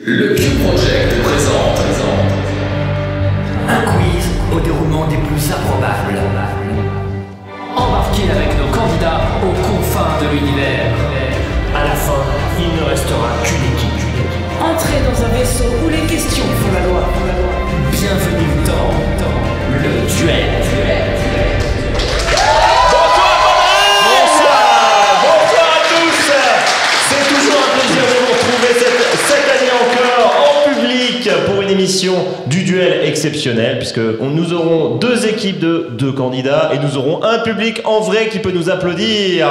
Le Q-Project présente un quiz au déroulement des plus improbables. Embarquez avec nos candidats aux confins de l'univers. À la fin, il ne restera qu'une équipe. Entrez dans un vaisseau où les questions font la loi. Bienvenue dans le duel. Bonsoir à tous. C'est toujours un plaisir de vous retrouver cette année encore en public pour une émission du duel exceptionnel, puisque nous aurons deux équipes de deux candidats et nous aurons un public en vrai qui peut nous applaudir.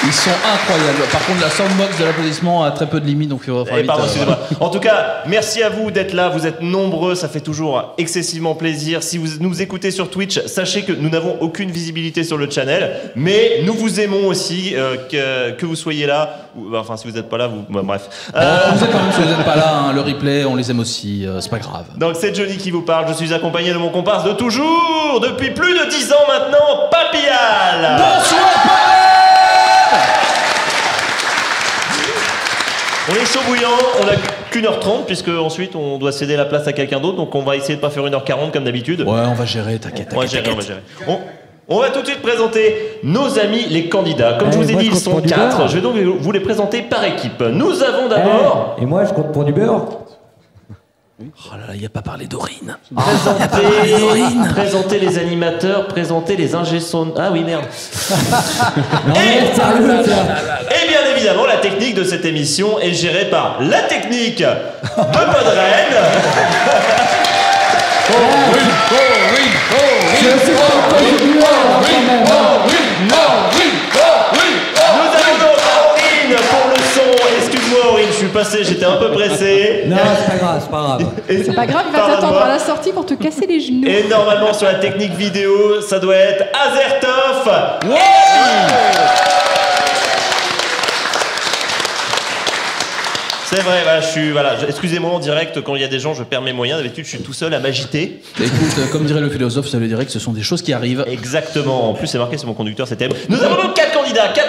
Ils sont incroyables. Par contre, la soundbox de l'applaudissement a très peu de limites, donc il faudra vite. Pardon, excusez-moi. En tout cas, merci à vous d'être là. Vous êtes nombreux, ça fait toujours excessivement plaisir. Si vous nous écoutez sur Twitch, sachez que nous n'avons aucune visibilité sur le channel, mais nous vous aimons aussi, que vous soyez là. Enfin, si vous n'êtes pas là, bref. Vous êtes quand même, si vous n'êtes pas là, hein, le replay, on les aime aussi, c'est pas grave. Donc c'est Johnny qui vous parle. Je suis accompagné de mon comparse de toujours, depuis plus de 10 ans maintenant, Papillal. Bonsoir, On est chaud bouillant, on a qu'une heure 30 puisque ensuite on doit céder la place à quelqu'un d'autre, donc on va essayer de pas faire 1h40 comme d'habitude. Ouais, on va gérer, t'inquiète. On va gérer. On va tout de suite présenter nos amis les candidats. Comme je vous ai dit, ils sont 4. Je vais donc vous les présenter par équipe. Nous avons d'abord... Et moi, je compte pour du beurre. Oh là là, il a pas parlé d'Aurine. Présenter les animateurs, présenter les ingé son. Ah oui, merde. Et bien évidemment, la technique de cette émission est gérée par la technique de Podren. Nous avons donc Aurine pour le son. Excuse-moi Aurine, je suis passé, j'étais un peu pressé. Non, c'est pas grave, c'est pas grave. C'est pas grave, il va t'attendre à la sortie pour te casser les genoux. Et normalement sur la technique vidéo, ça doit être Azertov. C'est vrai, excusez-moi en direct, quand il y a des gens, je perds mes moyens. D'habitude, je suis tout seul à m'agiter. Écoute, comme dirait le philosophe, ça veut dire que ce sont des choses qui arrivent. Exactement. En plus, c'est marqué sur mon conducteur, c'était... Nous avons donc 4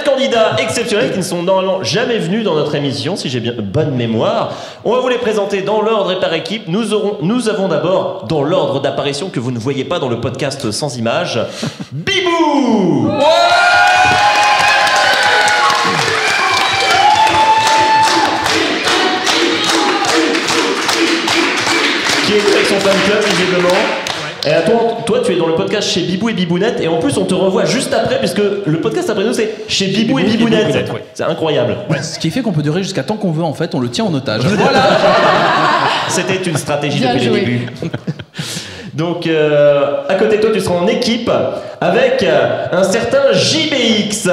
candidats exceptionnels qui ne sont normalement jamais venus dans notre émission, si j'ai bien bonne mémoire. On va vous les présenter dans l'ordre et par équipe. Nous avons d'abord, dans l'ordre d'apparition que vous ne voyez pas dans le podcast sans image, Bibou. Qui est avec son fan club visiblement. Et toi, tu es dans le podcast chez Bibou et Bibounette, et en plus on te revoit juste après, puisque le podcast après nous c'est chez Bibou et Bibounette. Ouais. C'est incroyable. Ouais, ce qui fait qu'on peut durer jusqu'à tant qu'on veut, en fait, on le tient en otage. Voilà. C'était une stratégie Bien depuis joué. le début. Donc, à côté de toi, tu seras en équipe avec un certain JBX.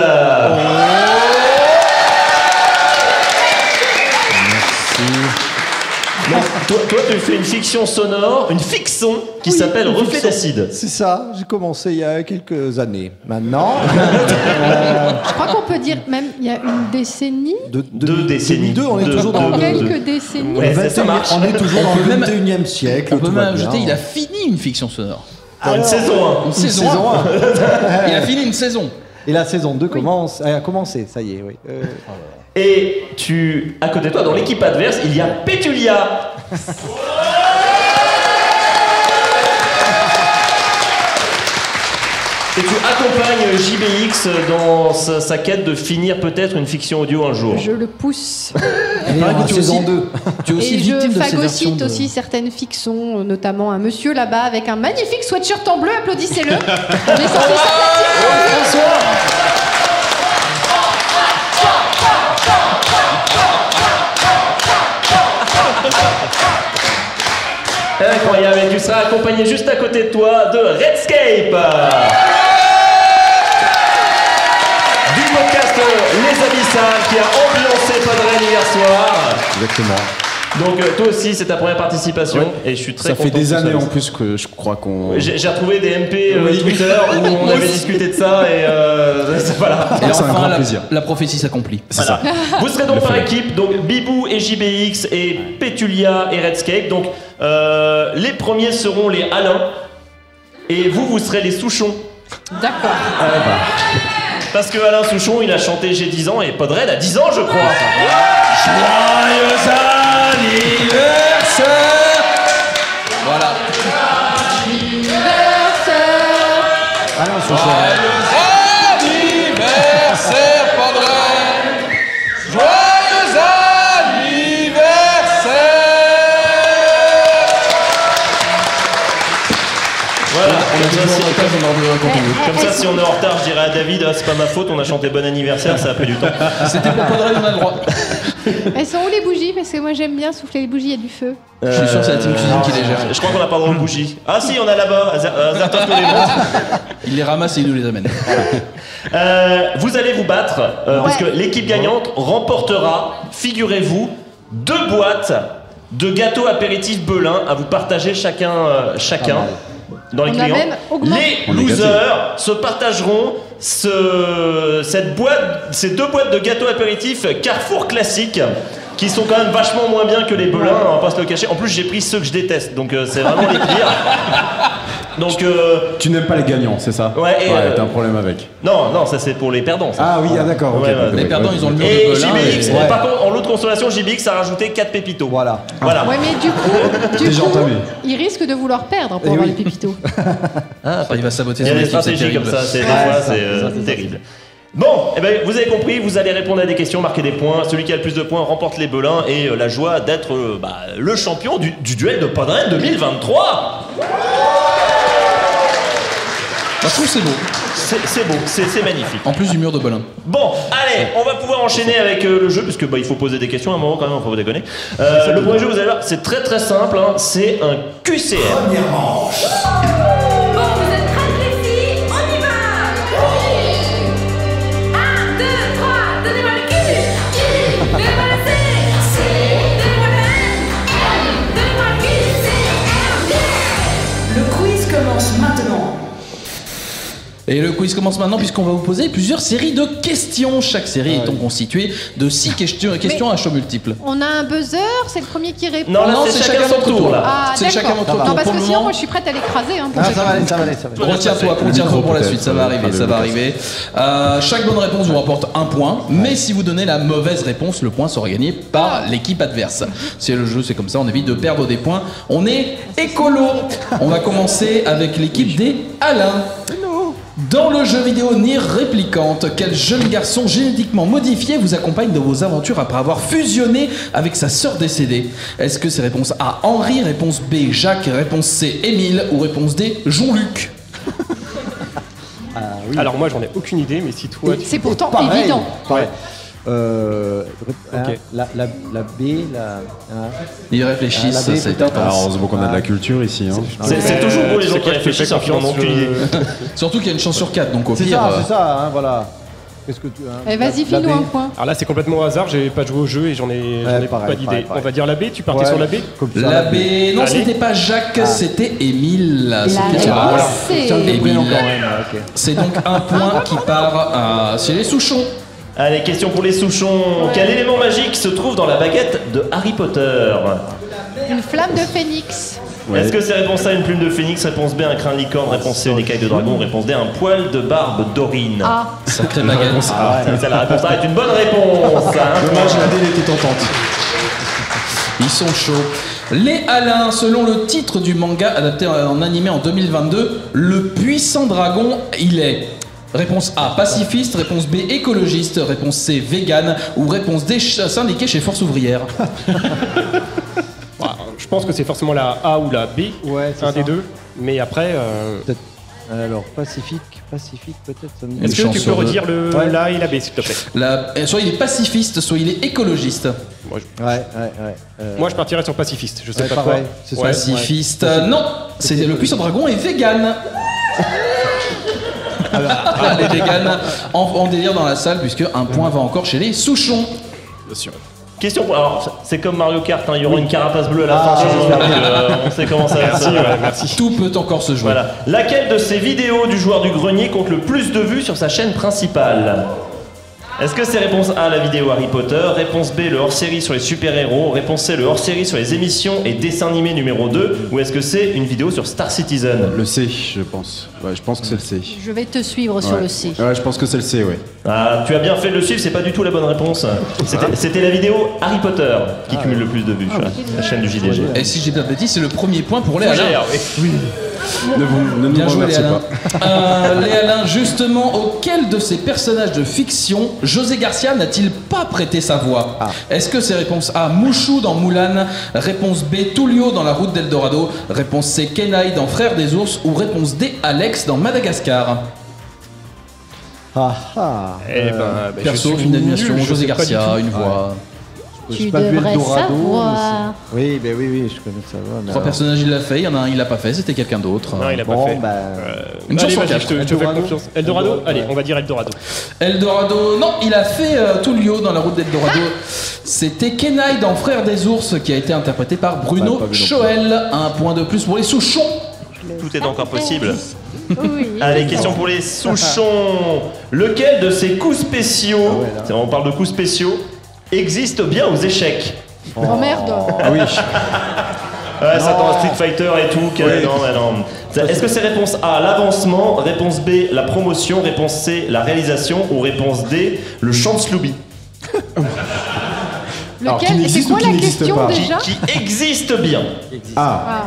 Non, toi, tu fais une fiction sonore, une fiction qui s'appelle Reflet d'acide. C'est ça, j'ai commencé il y a quelques années. Maintenant, Je crois qu'on peut dire même il y a une décennie. Deux décennies. 2002, on est toujours dans Quelques décennies. Ouais, ça marche. on est toujours dans peut le même- 21e siècle. On peut tout même va bien. ajouter, il a fini une fiction sonore. Pour une saison 1. Une saison saison 1. Il a fini une saison. Et la saison 2 a commencé, ça y est, oui. Et à côté de toi, dans l'équipe adverse, il y a Pétulia. Et tu accompagnes JBX dans sa quête de finir peut-être une fiction audio un jour. Je le pousse. Elle est en saison 2. Tu es aussi Et je victime de ces versions phagocyte aussi certaines fictions, notamment un monsieur là-bas avec un magnifique sweatshirt en bleu, applaudissez-le. J'ai sorti Incroyable, et tu seras accompagné juste à côté de toi de Redscape. Du podcast Les Abyssales qui a ambiancé Podren hier soir. Exactement. Donc toi aussi c'est ta première participation et je suis très Ça content fait des que tu années sois en là. plus que je crois qu'on... J'ai retrouvé des MP Twitter où on avait discuté de ça et voilà. Et C'est un enfin, grand la, plaisir. la prophétie s'accomplit. C'est ça. Vous serez donc Le par fait. équipe, donc Bibou et JBX et Pétulia et Redscape. Donc les premiers seront les Alain et vous serez les Souchons. D'accord. Parce que Alain Souchon, il a chanté J'ai 10 ans et Podred a 10 ans, je crois. Joyeux anniversaire. Voilà. Alain Souchon. Joyeux anniversaire, Podred. Joyeux anniversaire. Voilà. Eh, Comme ça, si on est en retard, je dirais à David, ah, c'est pas ma faute, on a chanté bon anniversaire, ça a pris du temps. C'était pour Podred, on a le droit. Elles sont où les bougies? Parce que moi j'aime bien souffler les bougies, il y a du feu. Je suis sûr que c'est la team cuisine qui les gère. Je crois qu'on n'a pas le droit aux bougies. Ah si, on a là-bas, Azertos nous les montre. Il les ramasse et il nous les amène. Vous allez vous battre, parce que l'équipe gagnante remportera, figurez-vous, 2 boîtes de gâteaux apéritifs Belin à vous partager chacun. Dans les On a clients. même augmenté. Les losers se partageront ces 2 boîtes de gâteaux apéritifs Carrefour classique qui sont quand même vachement moins bien que les Belin, on va pas se le cacher. En plus, j'ai pris ceux que je déteste, donc c'est vraiment les pires. Donc Tu n'aimes pas les gagnants, c'est ça? Ouais, et, t'as un problème avec. non, ça c'est pour les perdants. Ça. Ah oui, d'accord. ok, Ouais, ok, Les ok, perdants, ok. ils ont le mur Et de Belin. JBX, et- par contre, en lot de consolation, JBX a rajouté 4 pépitos. Voilà. Voilà. Ouais, mais du coup, Déjà entamé. ils risquent de vouloir perdre pour avoir les pépitos. Ah, Il va saboter il y a son des équipe, c'est stratégies comme terrible. ça, des fois c'est terrible. Bon, eh ben, vous avez compris, vous allez répondre à des questions, marquer des points. Celui qui a le plus de points remporte les Belins et la joie d'être le champion du duel de Podred 2023. Moi, je trouve que c'est beau. C'est beau, c'est magnifique. En plus du mur de Belin. Bon, allez, on va pouvoir enchaîner avec le jeu, puisque il faut poser des questions à un moment quand même, faut pas déconner. Le premier jeu, vous allez voir, c'est très très simple, hein, c'est un QCM. Bon, vous êtes prêtes les filles? On y va! 1, 2, 3, donnez-moi le cul! Donnez-moi le C! Donnez-moi le M! Donnez-moi le cul! Le quiz commence maintenant. Et le quiz commence maintenant puisqu'on va vous poser plusieurs séries de questions. Chaque série étant constituée de 6 questions à choix multiples. On a un buzzer, c'est le premier qui répond. Non, là, c'est chacun son tour, là. Ah, C'est chacun d'accord. votre tour. Non, parce Pour que le sinon, moment- moi je suis prête à l'écraser. Hein, pour Ah, cette ça va fois. aller, ça va aller, ça va aller. Retiens-toi pour la suite, ça va arriver, ça va arriver. Chaque bonne réponse vous rapporte 1 point, mais si vous donnez la mauvaise réponse, le point sera gagné par l'équipe adverse. C'est le jeu, c'est comme ça, on évite de perdre des points. On est écolo. On va commencer avec l'équipe des Alain. Dans le jeu vidéo Nier Replicante, quel jeune garçon génétiquement modifié vous accompagne dans vos aventures après avoir fusionné avec sa sœur décédée? Est-ce que c'est réponse A, Henri, réponse B, Jacques, réponse C, Émile ou réponse D, Jean-Luc? Alors moi j'en ai aucune idée, mais si toi tu... C'est pourtant Pareil, évident. pareil. Ok. La B, Ils réfléchissent, la B, c'est peut-être. Alors, heureusement qu'on a de la culture ici. Hein. C'est toujours beau les gens C'est qui quoi, je fais réfléchissent pas en n'ont confiance, aucune idée. Surtout qu'il y a une chance sur 4, donc au c'est pire. ça, hein, voilà. Qu'est-ce que tu Eh, vas-y, la file-nous B. un point. Alors là c'est complètement au hasard, j'ai pas joué au jeu et j'en ai pareil, pas d'idée. pareil. On va dire la B, tu partais Ouais, sur la B? comme ça, La B, non, Allez. c'était pas Jacques, c'était Émile. C'était La voilà. C. C'est un des prénoms Émile. quand même. Ok. C'est donc un point qui part chez les Souchons. Allez, question pour les Souchons. Quel élément magique se trouve dans la baguette de Harry Potter? Une flamme de phénix. Est-ce que c'est réponse A, une plume de phénix, réponse B, un crin de licorne, réponse C, une écaille de dragon, réponse D, un poil de barbe d'Orine? Ah, Sacrée baguette. La réponse A est une bonne réponse. hein. Dommage, la D était tentante. Ils sont chauds. Les Alains, selon le titre du manga adapté en animé en 2022, le puissant dragon, il est... Réponse A, pacifiste, réponse B, écologiste, réponse C, vegan, ou réponse D, syndiqué chez Force Ouvrière. Je pense que c'est forcément la A ou la B, Ouais, c'est un ça. des deux. Mais après, Alors, Pacifique peut-être. Ça me dit- est-ce que chance tu sur peux deux. redire le Ouais. la et la B s'il te plaît? Soit il est pacifiste, soit il est écologiste. Ouais. Moi je partirais sur pacifiste, je sais Ouais, pas pareil, quoi. c'est ça. Ouais. Pacifiste, non, c'est le puissant dragon est vegan. Les véganes en délire dans la salle puisque un point va encore chez les Souchons. Bien sûr. Question pour... Alors, c'est comme Mario Kart, hein, il y aura une carapace bleue à la fin. j'espère donc, on sait comment ça va se Merci. Tout peut encore se jouer. Voilà. Laquelle de ces vidéos du joueur du grenier compte le plus de vues sur sa chaîne principale? Est-ce que c'est réponse A, la vidéo Harry Potter, réponse B, le hors-série sur les super-héros, réponse C, le hors-série sur les émissions et dessins animés numéro 2, ou est-ce que c'est une vidéo sur Star Citizen? Le C, je pense. Ouais, je pense que c'est le C. Je vais te suivre sur Ouais. le C. Ouais, je pense que c'est le C, ouais. Ah, tu as bien fait de le suivre, c'est pas du tout la bonne réponse. C'était la vidéo Harry Potter qui cumule le plus de vues sur la chaîne du JDG. Et si j'ai pas de bêtises, c'est le premier point pour Léa Alain. Oui. Ne nous Bien joué remerciez Léa pas. Alain. Léa Alain, justement, auquel de ces personnages de fiction José Garcia n'a-t-il pas prêté sa voix? Est-ce que c'est réponse A, Mouchou dans Moulin, réponse B, Tullio dans La Route d'Eldorado, réponse C, Kenai dans Frères des ours, ou réponse D, Alex dans Madagascar? Perso, une animation, José Garcia, une voix. Tu J'ai pas vu devrais Eldorado, savoir. Oui, ben oui, je connais ça. Mais Trois personnages il l'a fait, il y en a un il l'a pas fait, c'était quelqu'un d'autre. Non, il a pas Bon, fait. bah, Une Allez, chanson vas-y, quatre. je te fais Eldorado. confiance. Eldorado. Eldorado, Allez, ouais. on va dire Eldorado. Eldorado, non, il a fait Tullio dans La Route d'Eldorado. C'était Kenai dans Frères des ours qui a été interprété par Bruno pas vu non plus. Choel. Un point de plus pour les Souchons. Tout est encore possible. Oui. Allez, question pour les Souchons. Lequel de ces coups spéciaux, on parle de coups spéciaux, existe bien aux échecs? Oh merde. Ah oui. Ouais, ça dans Street Fighter et tout. Non. Est-ce que c'est réponse A, l'avancement, réponse B, la promotion, réponse C, la réalisation, ou réponse D, le chanceloubi? Alors, qui Lequel? C'est n'existe quoi ou qui la n'existe question pas déjà? Qui existe bien. Ah.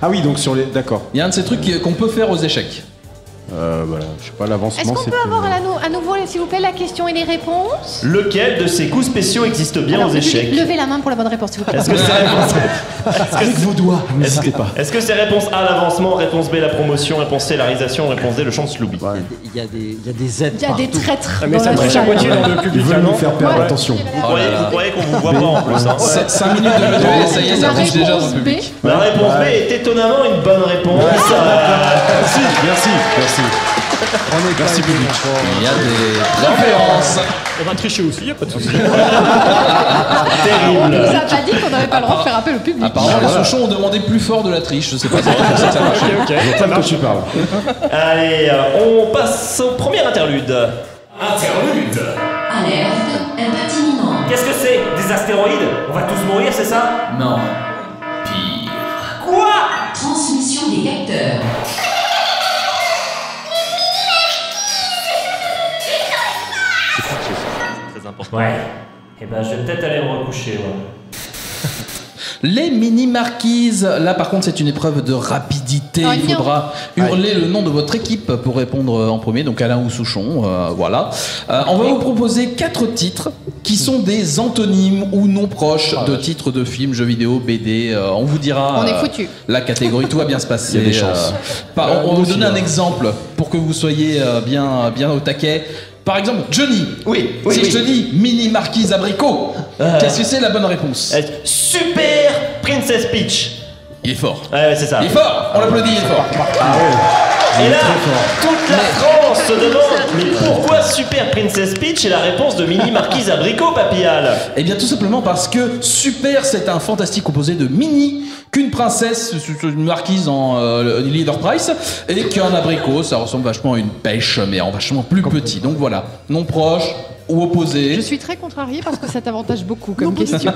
Ah oui, donc sur les. D'accord. Il y a un de ces trucs qu'on peut faire aux échecs. Voilà, je sais pas, Est-ce l'avancement, qu'on c'est peut plus- avoir à nouveau, s'il vous plaît, la question et les réponses? Lequel de ces coups spéciaux existe bien Alors, aux le public, échecs? levez la main pour la bonne réponse, s'il vous plaît. Est-ce que c'est réponse Avec vos doigts, n'hésitez pas. Est-ce que c'est réponse A, l'avancement, réponse B, la promotion, réponse C, la réalisation, réponse D, le chanceloubi? il y a des aides Il y a des partout. traîtres. Ah, mais dans ça la triche à salle. moitié dans le Ils public. veulent là, nous non faire perdre Ouais. attention. Vous croyez qu'on vous voit pas en plus, hein? 5 minutes de lever, ça y est, ça La triche déjà dans le réponse B. public. La réponse B est étonnamment une bonne réponse. Merci. Merci public. Il y a des références. On va tricher aussi, y a pas de souci. On nous Terrible. a pas dit qu'on n'avait pas le droit de faire appel au public. Apparemment, les Souchons ont demandé plus fort de la triche. Je sais pas si c'est comme ça que ça marche. Ok, ça De quoi marche. tu parles? Allez, on passe au premier interlude. Interlude. Alerte, impact imminent. Qu'est-ce que c'est? Des astéroïdes? On va tous mourir, c'est ça? Non. Quoi? Transmission des capteurs. Très important. Ouais. Eh ben, je vais peut-être aller me recoucher, ouais. Les mini-marquises, là par contre c'est une épreuve de rapidité, Oh, il non. faudra hurler le nom de votre équipe pour répondre en premier, donc Alain ou Souchon, voilà. On va vous proposer 4 titres qui sont des antonymes ou non proches de titres de films, jeux vidéo, BD, on vous dira On est foutus. la catégorie, tout va bien se passer. Il y a des chances. On va vous aussi, donner un hein. exemple pour que vous soyez bien au taquet. Par exemple, Johnny, Oui, si je te dis mini-marquise abricot, qu'est-ce que c'est la bonne réponse? Super Princess Peach. Il est fort. Ouais, c'est ça. Il est fort, on l'applaudit, il est fort. Et là, toute la France se demande, mais pourquoi Super Princess Peach? Et la réponse de Mini Marquise Abricot, Papillal. Eh bien tout simplement parce que super c'est un fantastique composé de mini, qu'une princesse, une marquise en leader price, et qu'un abricot, ça ressemble vachement à une pêche, mais en vachement plus petit. Donc voilà, non proche ou opposé. Je suis très contrariée parce que ça t'avantage beaucoup comme question.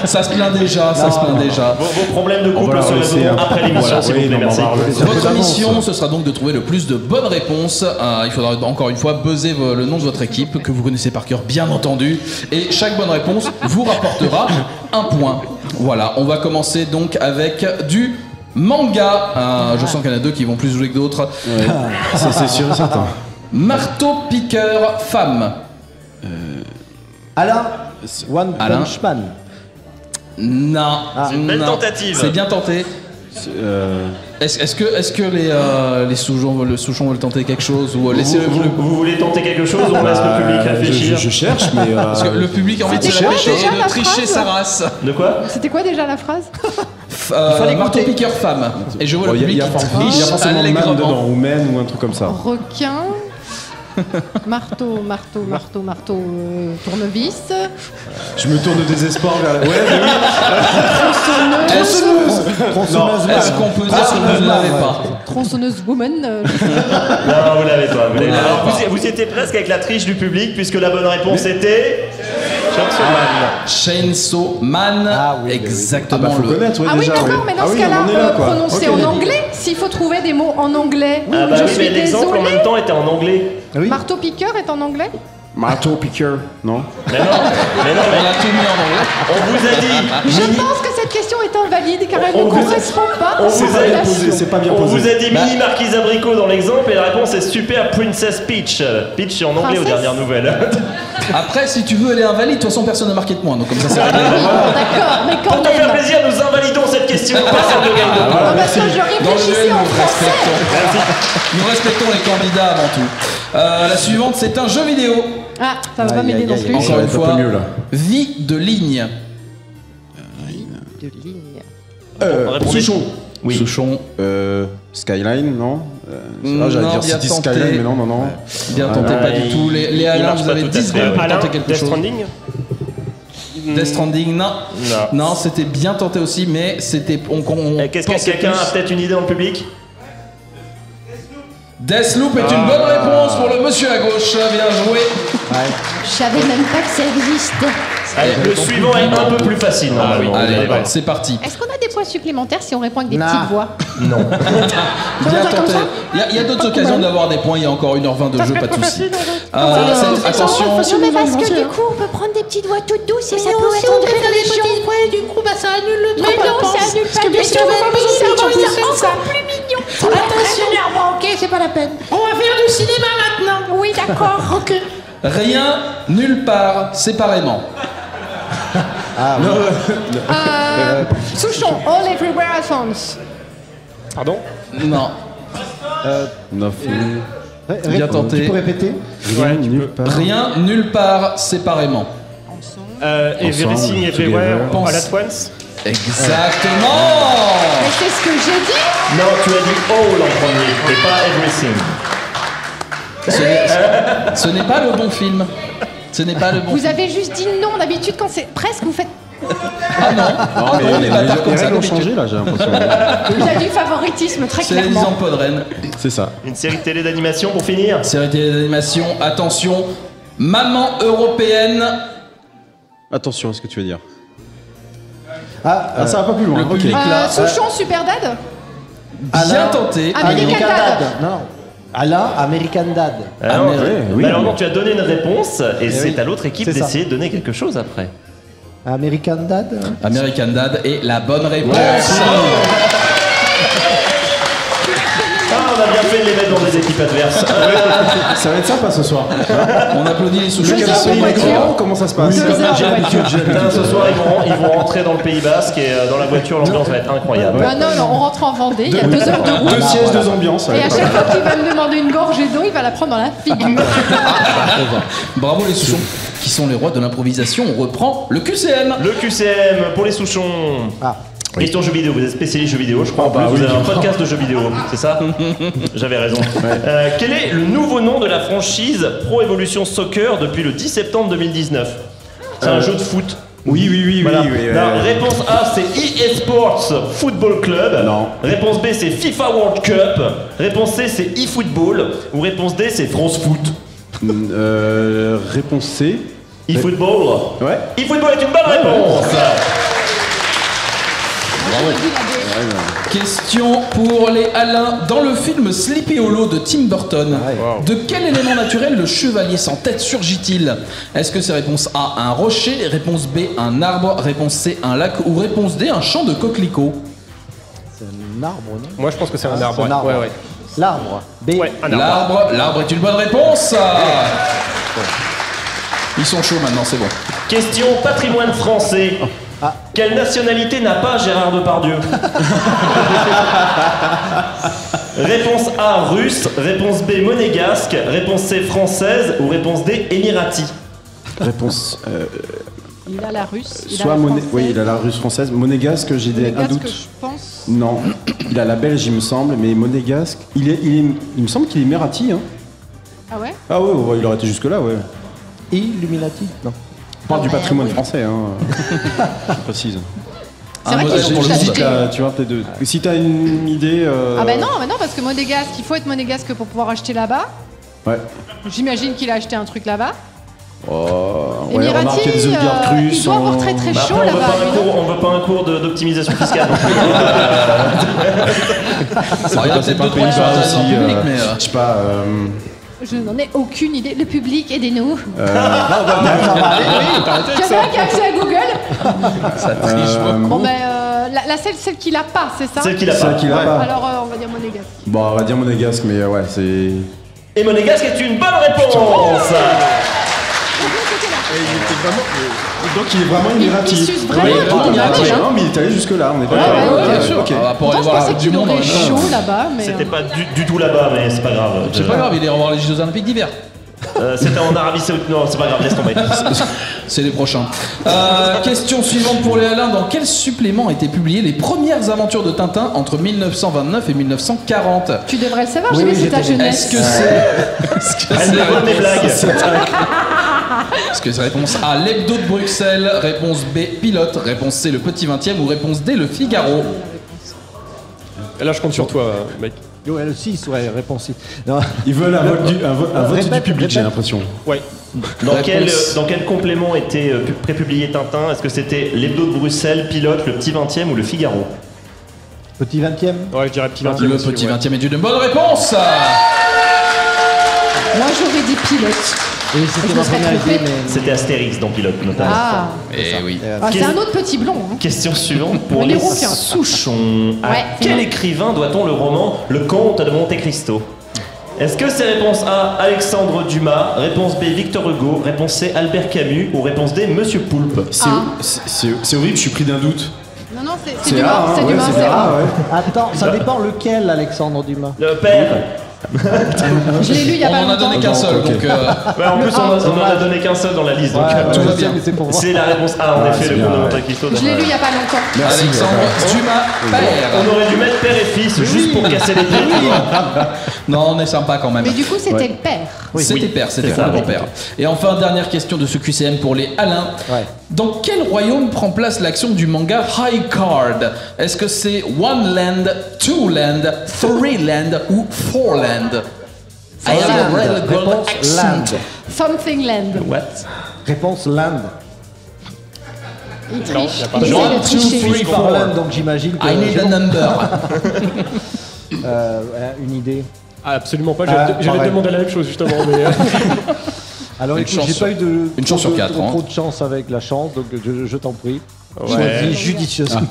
Ça se plaint déjà, ça se plaint déjà. Vos problèmes de On couple va la se laisser, résoudront hein. après l'émission, Voilà, s'il oui, vous plaît, non, merci. on va regarder ça. Votre d'avance. mission, ce sera donc de trouver le plus de bonnes réponses. Il faudra encore une fois buzzer le nom de votre équipe, que vous connaissez par cœur, bien entendu. Et chaque bonne réponse vous rapportera un point. Voilà, on va commencer donc avec du manga. Je sens qu'il y en a 2 qui vont plus jouer que d'autres. Ouais. C'est sûr et certain. Marteau-piqueur femme. Alain, One Alain. Punch Man. Non. C'est une belle Non. tentative. C'est bien tenté. Est-ce que les Souchons veulent tenter quelque chose ou laisser le Vous voulez tenter quelque chose ou on laisse le public réfléchir? Je cherche, mais. parce que le public a envie de C'était se quoi lâcher déjà et de la tricher phrase sa race. De quoi? C'était quoi déjà la phrase? Marteau-piqueur femme. Et je vois Bon, le il y public a qui triche forcément man allègrement. dedans, ou men, ou un truc comme ça. Requin. Marteau, tournevis. Je me tourne de désespoir vers la. Ouais, mais oui. Tronçonneuse. Est-ce qu'on peut dire que vous ne l'avez pas? Tronçonneuse woman. Non, vous l'avez pas. Vous l'avez pas. Alors, vous y étiez presque avec la triche du public, puisque la bonne réponse était. Chainsaw Man. Ah oui, exactement. Faut connaître, ouais, Ah oui, déjà. d'accord, mais dans ce oui, cas-là, on est là, quoi. prononcer Ok. en anglais. S'il faut trouver des mots en anglais, Ah bah je oui, suis mais l'exemple en désolée. même temps était en anglais. Oui. Marteau-piqueur est en anglais? Marteau piqueur, non? Mais non, On a tout mis en anglais. on vous a dit. Je pense que cette question est invalide car elle ne correspond pas on à vous cette a Bien relation. posé, c'est pas bien On posé. vous a dit mini marquise abricot dans l'exemple et la réponse est Super Princess Peach. Peach c'est en anglais aux Princesse dernières nouvelles. Après, si tu veux, elle est invalide. De toute façon, personne n'a marqué de point. Donc, comme ça, c'est réglé. D'accord, mais quand Pour te faire même. plaisir, nous invalidons cette question. Personne ne gagne de point. Ah, parce que je Dans le réfléchissais duel, en français. nous respectons les candidats avant tout. La suivante, c'est un jeu vidéo. Ah, ça va pas m'aider non plus. Encore va une être un fois, peu mieux, là. vie de ligne. De ligne. Répondez. Souchon. Oui. Souchon. Skyline, non? Non, J'allais dire bien City tenté. Skyline, mais non, non, non. Bien tenté, pas du tout. Les il Alain, marche vous pas avez tout à 10 fait, secondes pour ouais. tenter quelque Death chose. Stranding. Death Stranding, non. Non, c'était bien tenté aussi, mais c'était. Qu'est-ce que pensait quelqu'un plus. a peut-être une idée dans le public? Deathloop est une bonne réponse pour le monsieur à gauche. Bien joué. Je savais même pas que ça existait. Allez, le suivant est un peu plus facile normalement. Vous allez Allez, voir. c'est parti. Est-ce qu'on a des points supplémentaires si on répond avec des petites voix? Non. Bien ça comme tenté. ça Il y a d'autres occasions d'avoir des points. Il y a encore 1h20 de jeu, pas de soucis. Attention. Non, mais parce que du coup, on peut prendre des petites voix toutes douces et ça peut être intelligent. Ouais, du coup, bah ça annule le truc. Mais non, ça annule pas du tout. C'est encore plus mignon. Attention. Ok, c'est pas la peine. On va faire du cinéma maintenant. Oui, d'accord. Ok. Rien, nulle part, séparément. Souchon, all everywhere at once. Pardon. Non. Nothing. Bien tenté. Tu peux répéter? Rien, nulle part. Rien, nulle part, séparément. Everything Everywhere Pense. All at Once. Exactement. Mais c'est ce que j'ai dit. Non, tu as dit all en premier et pas everything. Ce n'est pas le bon film. Ce n'est pas le bon Vous film. avez juste dit non. D'habitude, quand c'est presque, vous faites. Ah non. Ah non, les bâtards comme ça. règles ont d'habitude. changé là, j'ai l'impression. Il a du favoritisme, très C'est les clairement. ans Podren. C'est ça. Une série de télé d'animation pour finir. Série télé d'animation. Attention. Maman européenne. Attention à ce que tu veux dire. Ah, ça va pas plus loin. Le Ok. public là. Souchon, Super Dad. Bien tenté. American Dad. Non. Alain, American Dad. Alors, mais ouais, oui. malheureusement, tu as donné une réponse et c'est oui. à l'autre équipe C'est ça. d'essayer de donner quelque chose après. American Dad. American Dad est la bonne réponse. Ah, on a bien fait de les mettre dans des équipes adverses. Ça va être sympa ce soir. On applaudit les sous Deux heures de Il est voiture. grand, comment ça se passe? 2 heures de voiture. Putain, ce soir, ils vont rentrer dans le Pays Basque et dans la voiture, l'ambiance va être incroyable. Ah non, non, on rentre en Vendée, il y a 2 heures de route. 2 sièges, 2 ambiances. Et à chaque fois qu'il va me demander une gorgée d'eau, il va la prendre dans la figure. Bravo les Souchons, qui sont les rois de l'improvisation. On reprend le QCM. Le QCM pour les Souchons. Ah. Question jeux vidéo, vous êtes spécialiste jeux vidéo, je crois. En plus, vous avez un podcast de jeux vidéo, c'est ça? J'avais raison. Quel est le nouveau nom de la franchise Pro Evolution Soccer depuis le 10 septembre 2019? C'est un jeu de foot. Oui. Voilà. oui, Alors, réponse A, c'est EA Sports Football Club. Non. Réponse B, c'est FIFA World Cup. Réponse C, c'est eFootball. Ou réponse D, c'est France Foot. Réponse C. eFootball. Ouais. eFootball est une bonne réponse. Question pour les Alain. Dans le film Sleepy Hollow de Tim Burton, de quel élément naturel le chevalier sans tête surgit-il? Est-ce que c'est réponse A, un rocher, réponse B, un arbre, réponse C, un lac ou réponse D, un champ de coquelicots? C'est un arbre, non? Moi, je pense que c'est un arbre. C'est un arbre. Ouais, ouais. L'arbre. B. Ouais, un arbre. L'arbre est une bonne réponse. Ils sont chauds maintenant, c'est bon. Question patrimoine français. Quelle nationalité n'a pas Gérard Depardieu? Réponse A, russe. Réponse B, monégasque. Réponse C, française. Ou réponse D, émirati. Réponse. Il a la russe. Il a Soit la française. oui, il a la russe française. Monégasque, j'ai un Monégasque, doute. je pense. Non, il a la belge, il me semble, mais monégasque. Il me semble qu'il est Mérati. Hein. Ah ouais? Ah ouais, ouais, il aurait été jusque-là, ouais. Illuminati? Non. On parle du Ouais, patrimoine oui. français, hein. Je précise. C'est vrai qu'ils ont Si acheté. tu vois, peut-être si t'as une idée. Ah bah non, parce que monégasque, il faut être monégasque pour pouvoir acheter là-bas. Ouais. J'imagine qu'il a acheté un truc là-bas. Oh, ouais, Émirati, remarque, il y a des oligarques russes. il doit avoir très très Bah, chaud après, là-bas. lui, non on veut pas un cours d'optimisation fiscale. Ça aurait peut-être deux, trois qui sont intéressants en public, mais. Je sais pas. Je n'en ai aucune idée. Le public, aidez-nous. Ça va aller, oui, t'as arrêté avec Quelqu'un ça. qui a accès à Google. Ça triche beaucoup. Bon ben, celle qu'il a pas, c'est ça? Celle qu'il a Celle pas. qu'il a pas. Alors on va dire monégasque. Bon, on va dire monégasque, mais ouais, c'est. Et monégasque est une bonne réponse. Donc il est vraiment Il émirati. suce vraiment Oui, tout le monde, hein. non, mais il est allé jusque-là, on est pas Ouais, d'accord. ouais, Bien sûr. Ok. On va pour aller Pourtant, je voir la pensais Coupe du qu'il Monde. aurait chaud là-bas, mais. C'était pas du tout là-bas, mais c'est pas grave. C'est pas grave, il est revoir les Jeux Olympiques d'hiver. C'était en Arabie Saoudite. Non, c'est pas grave, laisse tomber. C'est les prochains. Question suivante pour les Alain. Dans quel supplément étaient publiées les premières aventures de Tintin entre 1929 et 1940? Tu devrais le savoir, Oui, j'ai vu, oui, c'est ta j'étais- jeunesse. Est-ce que c'est. Est-ce que Elle c'est me donne des blagues. Est-ce que c'est réponse A, l'Hebdo de Bruxelles, réponse B, Pilote, réponse C, le Petit 20e ou réponse D, le Figaro? Et là, je compte sur toi, mec. Ouais, le 6, ouais, réponse 6. Non. Ils veulent un vote du Répète, public, j'ai répète. l'impression. Ouais. Dans quel, Réponse. dans quel complément était prépublié Tintin? Est-ce que c'était l'Hebdo de Bruxelles, Pilote, le Petit 20e ou le Figaro? Petit 20e. Ouais, je dirais petit 20e. Le aussi, Petit ouais. 20e est une bonne réponse. Moi, j'aurais dit pilote. Et Je c'était me ma serais première trompée. idée, mais. C'était Astérix dans Pilote, notamment. Ah, Eh oui. Ah, c'est un autre petit blond. Hein. Question suivante pour On est les rouquins. Souchons. À Ouais, c'est quel bon. écrivain doit-on le roman Le Comte de Monte Cristo? Est-ce que c'est réponse A, Alexandre Dumas, réponse B, Victor Hugo, réponse C, Albert Camus ou réponse D, Monsieur Poulpe? C'est horrible, je suis pris d'un doute. Non, non, c'est C'est Dumas, A, hein, c'est ouais, Dumas, c'est c'est A, A. ouais. Attends, ça dépend lequel, Alexandre Dumas. Le père. Je l'ai lu il y a On pas en a longtemps. donné qu'un seul, ok. donc. Ouais, en plus, on en a donné qu'un seul dans la liste. Donc, Ouais, tout va je sais, bien. mais c'est pour voir. c'est la réponse A, en effet, c'est le bien, Comte de ouais. Monte Cristo. Je l'ai lu il y a pas longtemps. Merci. Alexandre Dumas, père. On aurait dû mettre père et fils juste pour casser les pieds. Non, on est sympa quand même. Mais du coup, c'était le père. C'était père, c'était c'est pour ça, le oui. grand-père. Et enfin, dernière question de ce QCM pour les Alain. Ouais. Dans quel royaume prend place l'action du manga High Card? Est-ce que c'est One Land, Two Land, Three Land ou Four Land? I have a really good Réponse accent. Land. Something Land. What? Réponse Land. Il Non, triche. y a pas Il de- essaie One, de two, tricher. three, Je parle Land, donc j'imagine que. I need c'est a bon. number. Une idée. Ah, absolument pas. Ah, J'allais pareil. demander la même chose, justement. Mais, Alors Une écoute, chance j'ai sur- pas eu de. une chance sur trop de- quatre, hein. Trop de chance avec la chance, donc je t'en prie. Ouais. Choisis judicieusement.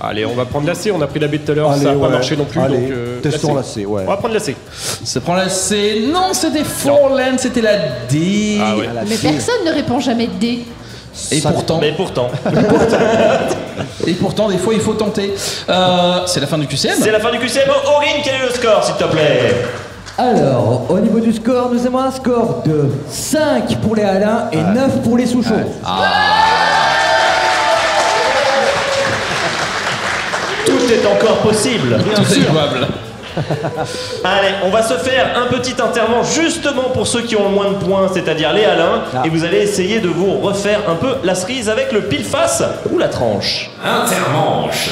allez, on va prendre la C. On a pris la B tout à l'heure. Allez, Ça n'a pas ouais. marché non plus. Allez, donc, testons la C, ouais. On va prendre la C. Ça prend la C. Non, c'était Four Land, c'était la D. Ah ouais. Mais personne ne répond jamais D. Et Ça- pourtant, Mais pourtant, des fois, il faut tenter. C'est la fin du QCM. c'est la fin du QCM. Aurine, quel est le score, s'il te plaît? Alors, au niveau du score, nous avons un score de 5 pour les Alain et 9 pour les Souchons. Tout est encore possible. Tout est jouable. Allez, on va se faire un petit interment justement pour ceux qui ont le moins de points, c'est-à-dire les Alain, et vous allez essayer de vous refaire un peu la cerise avec le pile-face ou la tranche. Intermanche.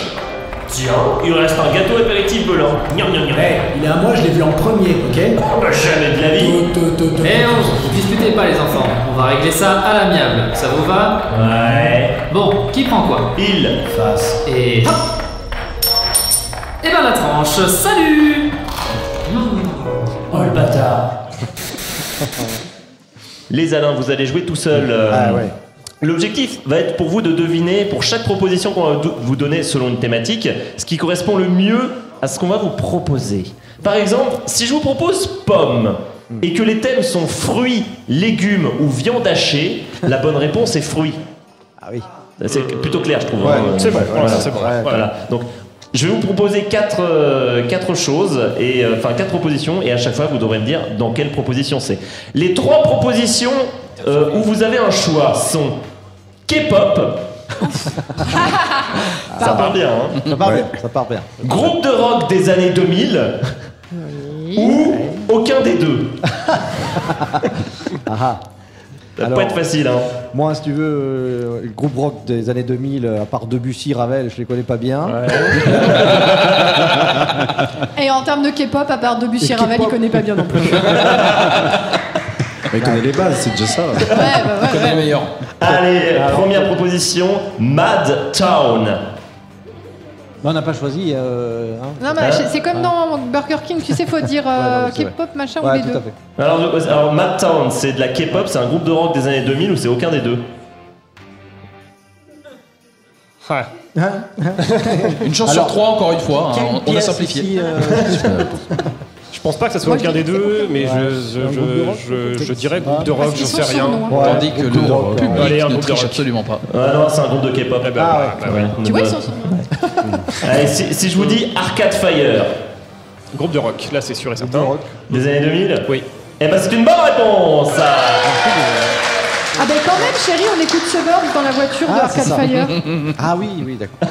Tiens, il reste un gâteau apéritif blanc. Gnam, gnam, gnam. Il est à moi, je l'ai vu en premier, ok Oh, bah, jamais de la vie. Eh on disputez pas les enfants, on va régler ça à l'amiable. Ça vous va? Ouais. Bon, qui prend quoi? Pile. Face. Et hop. Et ben la tranche, salut. Oh le bâtard. Les Alain, vous allez jouer tout seul. Ah ouais. L'objectif va être pour vous de deviner, pour chaque proposition qu'on va vous donner selon une thématique, ce qui correspond le mieux à ce qu'on va vous proposer. Par exemple, si je vous propose pomme et que les thèmes sont fruits, légumes ou viande hachée, la bonne réponse est fruits. Ah oui. C'est plutôt clair, je trouve. Ouais, hein. C'est bon. Voilà, Voilà, c'est bon. ouais. Voilà. Donc, je vais vous proposer quatre choses, et enfin 4 propositions, et à chaque fois vous devrez me dire dans quelle proposition c'est. Les 3 propositions où vous avez un choix sont K-pop, ça part bien, hein. Ça part bien, ça part bien. Groupe de rock des années 2000 ou aucun des deux. Ah. Ça va Alors, pas être facile, hein. Moi, si tu veux, le groupe rock des années 2000, à part Debussy, Ravel, je les connais pas bien. Et en termes de K-pop, à part Debussy Et et Ravel, il K-pop. connaît pas bien non plus. Mais il connaît les bases, c'est déjà ça. Ouais, bah On connaît les meilleurs. Allez, première proposition, Mad Town. Non, on n'a pas choisi. Non, mais c'est comme dans Burger King, tu sais, faut dire non, mais c'est K-pop, machin, ou Ouais, les tout deux. à fait. Alors Mad Town, c'est de la K-pop, c'est un groupe de rock des années 2000 ou c'est aucun des deux? Ah. Une chance Alors, sur 3 encore une fois, hein, on a simplifié. Ici, Je pense pas que ça soit Moi, aucun je des dis- deux, mais Ouais. Un groupe de rock, je dirais groupe de rock, Parce qu'ils j'en sont sais rien. sourds, non, Ouais. Tandis que le Groupe de rock, public Allez, un ne groupe de triche rock. absolument pas. Ah non, c'est un groupe de K-pop. Eh ben, Ah bah, Ouais, Tu vois, bah- ils sont sourds. Allez, si je vous dis Arcade Fire, Groupe de rock, là c'est sûr et certain. rock. des années 2000? Oui. Eh ben c'est une bonne réponse. Ah ben quand même, chérie, on écoute Suburbs dans la voiture de Ah, Arcade c'est ça. Fire. Ah oui, d'accord.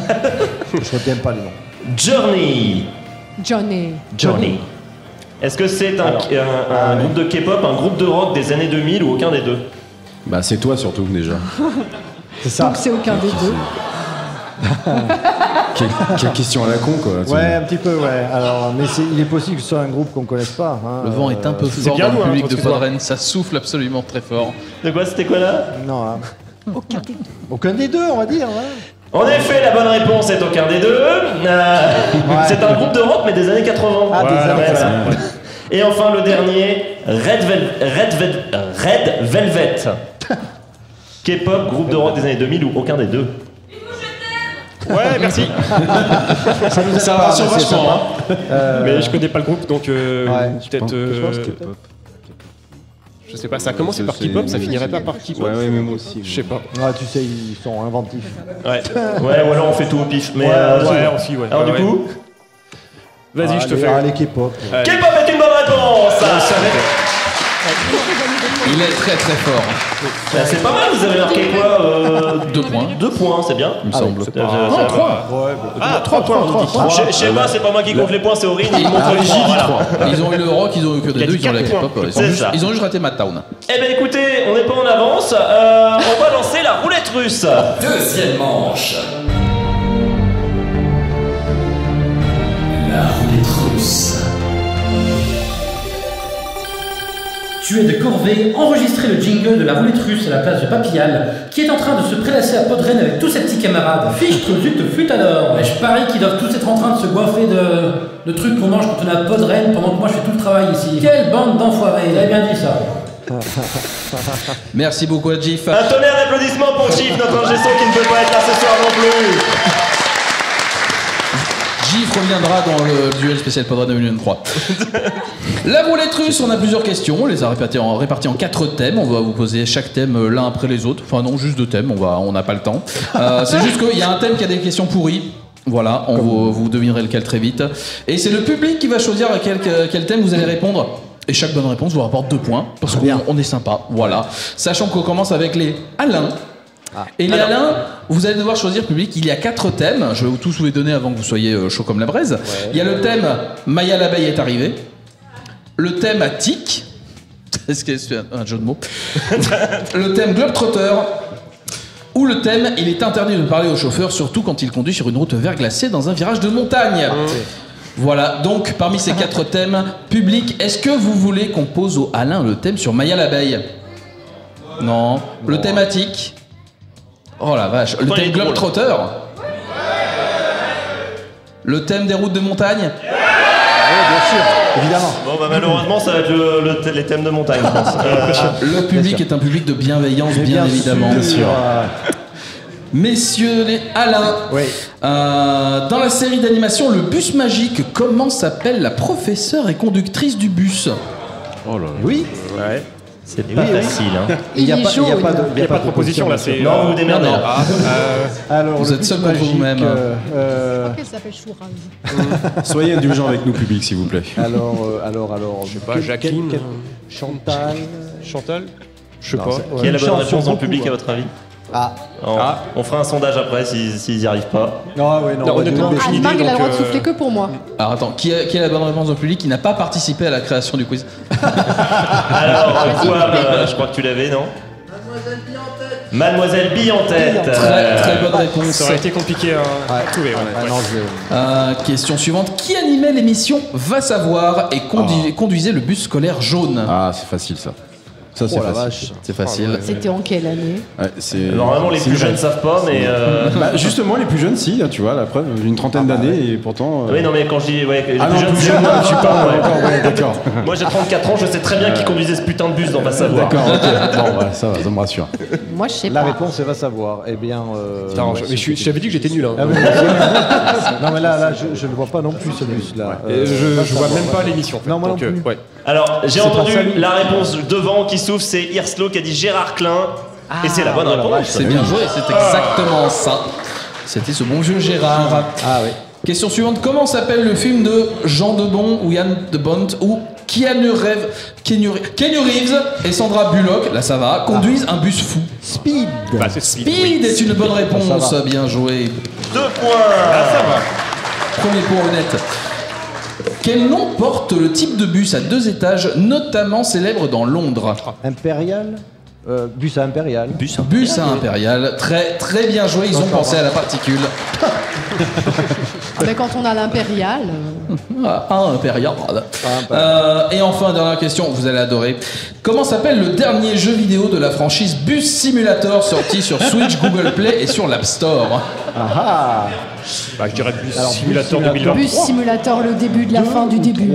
Je retiens pas les noms. Journey. Johnny. Est-ce que c'est un ouais. groupe de K-pop, un groupe de rock des années 2000 ou aucun des deux? Bah, c'est toi surtout, déjà. C'est ça. Donc c'est aucun des deux. Quelle question à la con, quoi. Ouais, un petit peu, ouais. Alors, mais il est possible que ce soit un groupe qu'on connaisse pas. Hein. Le vent est un peu fort bien dans nous, le hein, public de excuse-moi. Podren, ça souffle absolument très fort. De quoi, c'était quoi là? Non, hein. Aucun des deux, on va dire. Ouais. En effet, la bonne réponse est aucun des deux. C'est un groupe de rock mais des années 80. Ah, des années 80. Et enfin le dernier, Red Velvet. K-pop, groupe de rock des années 2000 ou aucun des deux? Ouais, merci. Ça nous Ça a pas rassure c'est vachement, sympa. Mais je connais pas le groupe, donc peut-être. Je pense K-pop. Je sais pas, ça a commencé par K-pop, ça finirait pas par K-pop. Ouais, mais moi aussi. Je sais pas. Ouais, tu sais, ils sont inventifs. Ouais, ou alors on fait tout au pif. Mais Ouais, aussi, ouais. alors Ouais, du coup, Vas-y, je te Allez, fais. Allez, K-pop. K-pop est une bonne réponse. Il est très très fort. C'est pas mal, vous avez marqué quoi 2 points, 2 points, c'est bien. il me semble. Non, 3. Ah, 3 points. Je sais pas, c'est pas moi qui compte les points, c'est Aurine. Il montre les points. Voilà. Ils ont eu le rock, ils ont eu que des Il a deux, dit ils ont la 4 points. K-pop. C'est ça. Ils ont juste raté Mad Town. Eh ben écoutez, on n'est pas en avance. On va lancer la roulette russe. Deuxième manche. La roulette russe. Tu es de corvée, enregistrez le jingle de la roulette russe à la place de Papillal, qui est en train de se prélasser à Podren avec tous ses petits camarades. Fichtre, zut, flûte alors. Et je parie qu'ils doivent tous être en train de se goinfrer de trucs qu'on mange quand on est à Podren, pendant que moi je fais tout le travail ici. Quelle bande d'enfoirés, j'avais bien dit ça. Merci beaucoup à Jif. Un tonnerre d'applaudissements pour Chief, notre ingé son qui ne peut pas être là ce soir non plus. Jif reviendra dans le duel spécial Podren 2023. La roulette russe, on a plusieurs questions. On les a réparties en 4 thèmes. On va vous poser chaque thème l'un après les autres. Enfin non, juste 2 thèmes, on n'a pas le temps. C'est juste qu'il y a un thème qui a des questions pourries. Voilà, vous devinerez lequel très vite. Et c'est le public qui va choisir à quel thème vous allez répondre. Et chaque bonne réponse vous rapporte 2 points. Parce qu'on est sympa, voilà. Sachant qu'on commence avec les Alain. Et les Alain, vous allez devoir choisir public. Il y a 4 thèmes. Je vais tous vous les donner avant que vous soyez chaud comme la braise. Il y a le thème Maya l'abeille est arrivée. Le thème Attic. Est-ce que c'est un jeu de mots? Le thème Globetrotter. Ou le thème Il est interdit de parler au chauffeur, surtout quand il conduit sur une route verglacée dans un virage de montagne. Voilà, donc parmi ces 4 thèmes, public, est-ce que vous voulez qu'on pose au Alain le thème sur Maya l'abeille? Non. Le thème Attic. Oh la vache. Le thème Globetrotter. Le thème des routes de montagne. Bien sûr, évidemment. Bon bah malheureusement ça va être les thèmes de montagne je pense. Le public est un public de bienveillance, bien évidemment. Bien sûr. Messieurs les Alain, Oui. dans la série d'animation Le Bus Magique, comment s'appelle la professeure et conductrice du bus? Oh là là. Oui. Ouais. C'est pas facile. Hein. Il n'y a, est pas- chaud, il y a pas il de, a- Il n'y a pas de proposition là, c'est. Non, vous vous démerdez là. Alors, Vous le êtes bus seul contre magique, vous-même. Elle s'appelle Chourave. Soyez indulgents avec nous, public, s'il vous plaît. Alors, je sais pas, Jacqueline. Chantal. Chantal Je sais Non, pas. c'est- Qui est la bonne Chance réponse sur dans le beaucoup, public hein. à votre avis? On fera un sondage après s'ils n'y arrivent pas. Ah ouais, non, honnêtement, aucune idée. Marc, il a le droit de donc, souffler que pour moi. Alors attends, qui a la bonne réponse dans le public qui n'a pas participé à la création du quiz? Alors, quoi, je crois que tu l'avais, non? Mademoiselle Bille en tête. Très bonne réponse. Ça aurait été compliqué à trouver. Question suivante. Qui animait l'émission Va savoir et conduisait le bus scolaire jaune? Ah, c'est facile ça. Ça, c'est facile. C'est facile. C'était en quelle année? Ouais, Normalement, les plus jeunes ne savent pas, mais. Bah, justement, les plus jeunes, si, tu vois, la preuve, une trentaine d'années et pourtant. Oui, non, mais quand je dis. Ouais, les Ah plus non, jeunes, plus c'est jeune, moi, je suis pas. Ouais, d'accord. Moi, j'ai 34 ans, je sais très bien qui conduisait ce putain de bus dans Va savoir. D'accord, ok. Bon, ouais, ça va, ça me rassure. Moi, je sais La pas. réponse, elle va savoir. Eh bien. Non, mais je t'avais dit que j'étais nul. Hein. Ah oui, non, mais là, je ne vois pas non plus ce bus-là. Je vois même pas l'émission. En fait. Non, moi non Donc, plus. ouais. Alors, j'ai C'est entendu pas ça, lui. la réponse devant qui souffle, c'est Hirslo qui a dit Gérard Klein. Et c'est la bonne réponse. C'est bien joué, c'est exactement ça. C'était ce bon vieux Gérard. Ah oui. Question suivante. Comment s'appelle le film de Jean Debon ou Yann de Bont où Keanu Reeves et Sandra Bullock, là ça va, conduisent un bus fou? Speed. Bah, c'est Speed. Speed est une bonne réponse, Ça va. bien joué. 2 points. Ça va. Premier point honnête. Quel nom porte le type de bus à 2 étages, notamment célèbre dans Londres? Impérial. Bus à Impérial. Bus à Impérial. Très bien joué, ils ont pensé à la particule. Mais quand on a l'impérial. Impérial. Et enfin, dernière question, vous allez adorer. Comment s'appelle le dernier jeu vidéo de la franchise Bus Simulator sorti sur Switch, Google Play et sur l'App Store? Bah, je dirais Bus Alors, Simulator Bus 2023. Bus simulator, le début de la fin du début.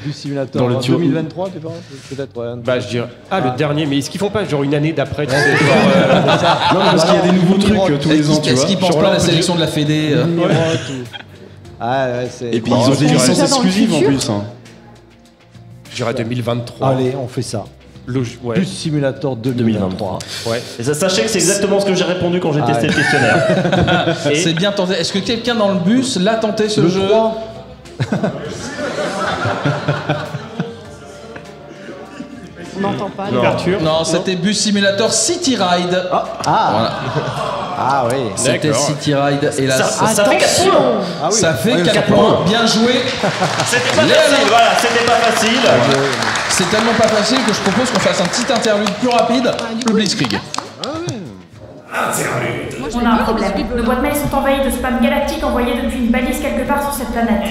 Bus Simulator. Dans le 2023, tu penses? Peut-être, ouais. Bah, je dirais. Le dernier, mais est-ce qu'ils font pas genre une année d'après tu sais, Non, mais parce qu'il y a des nouveaux trucs tous les ans, tu Est-ce vois. qu'ils pensent pas à la sélection de la Fédé? Ah ouais, c'est. Et puis ils ont des licences déjà dans le exclusives en futur. plus. Je dirais 2023. Allez, on fait ça. Ouais. Bus Simulator 2023. Ouais. Et ça, sachez que c'est exactement ce que j'ai répondu quand j'ai testé le questionnaire. C'est bien tenté. Est-ce que quelqu'un dans le bus l'a tenté ce jeu? 3. On n'entend pas. L'ouverture. Non, c'était Bus Simulator City Ride. Voilà. Ah oui. C'était D'accord. City Ride. Et là, Ça fait 4 points. Ah oui. ça fait Ouais, 4 4 points. points. Bien joué. C'était pas facile, voilà, c'était pas facile. C'est tellement pas facile que je propose qu'on fasse un petit interlude plus rapide. Le Blitzkrieg. On a un problème. Nos boîtes mail sont envahies de spam galactique envoyé depuis une balise quelque part sur cette planète.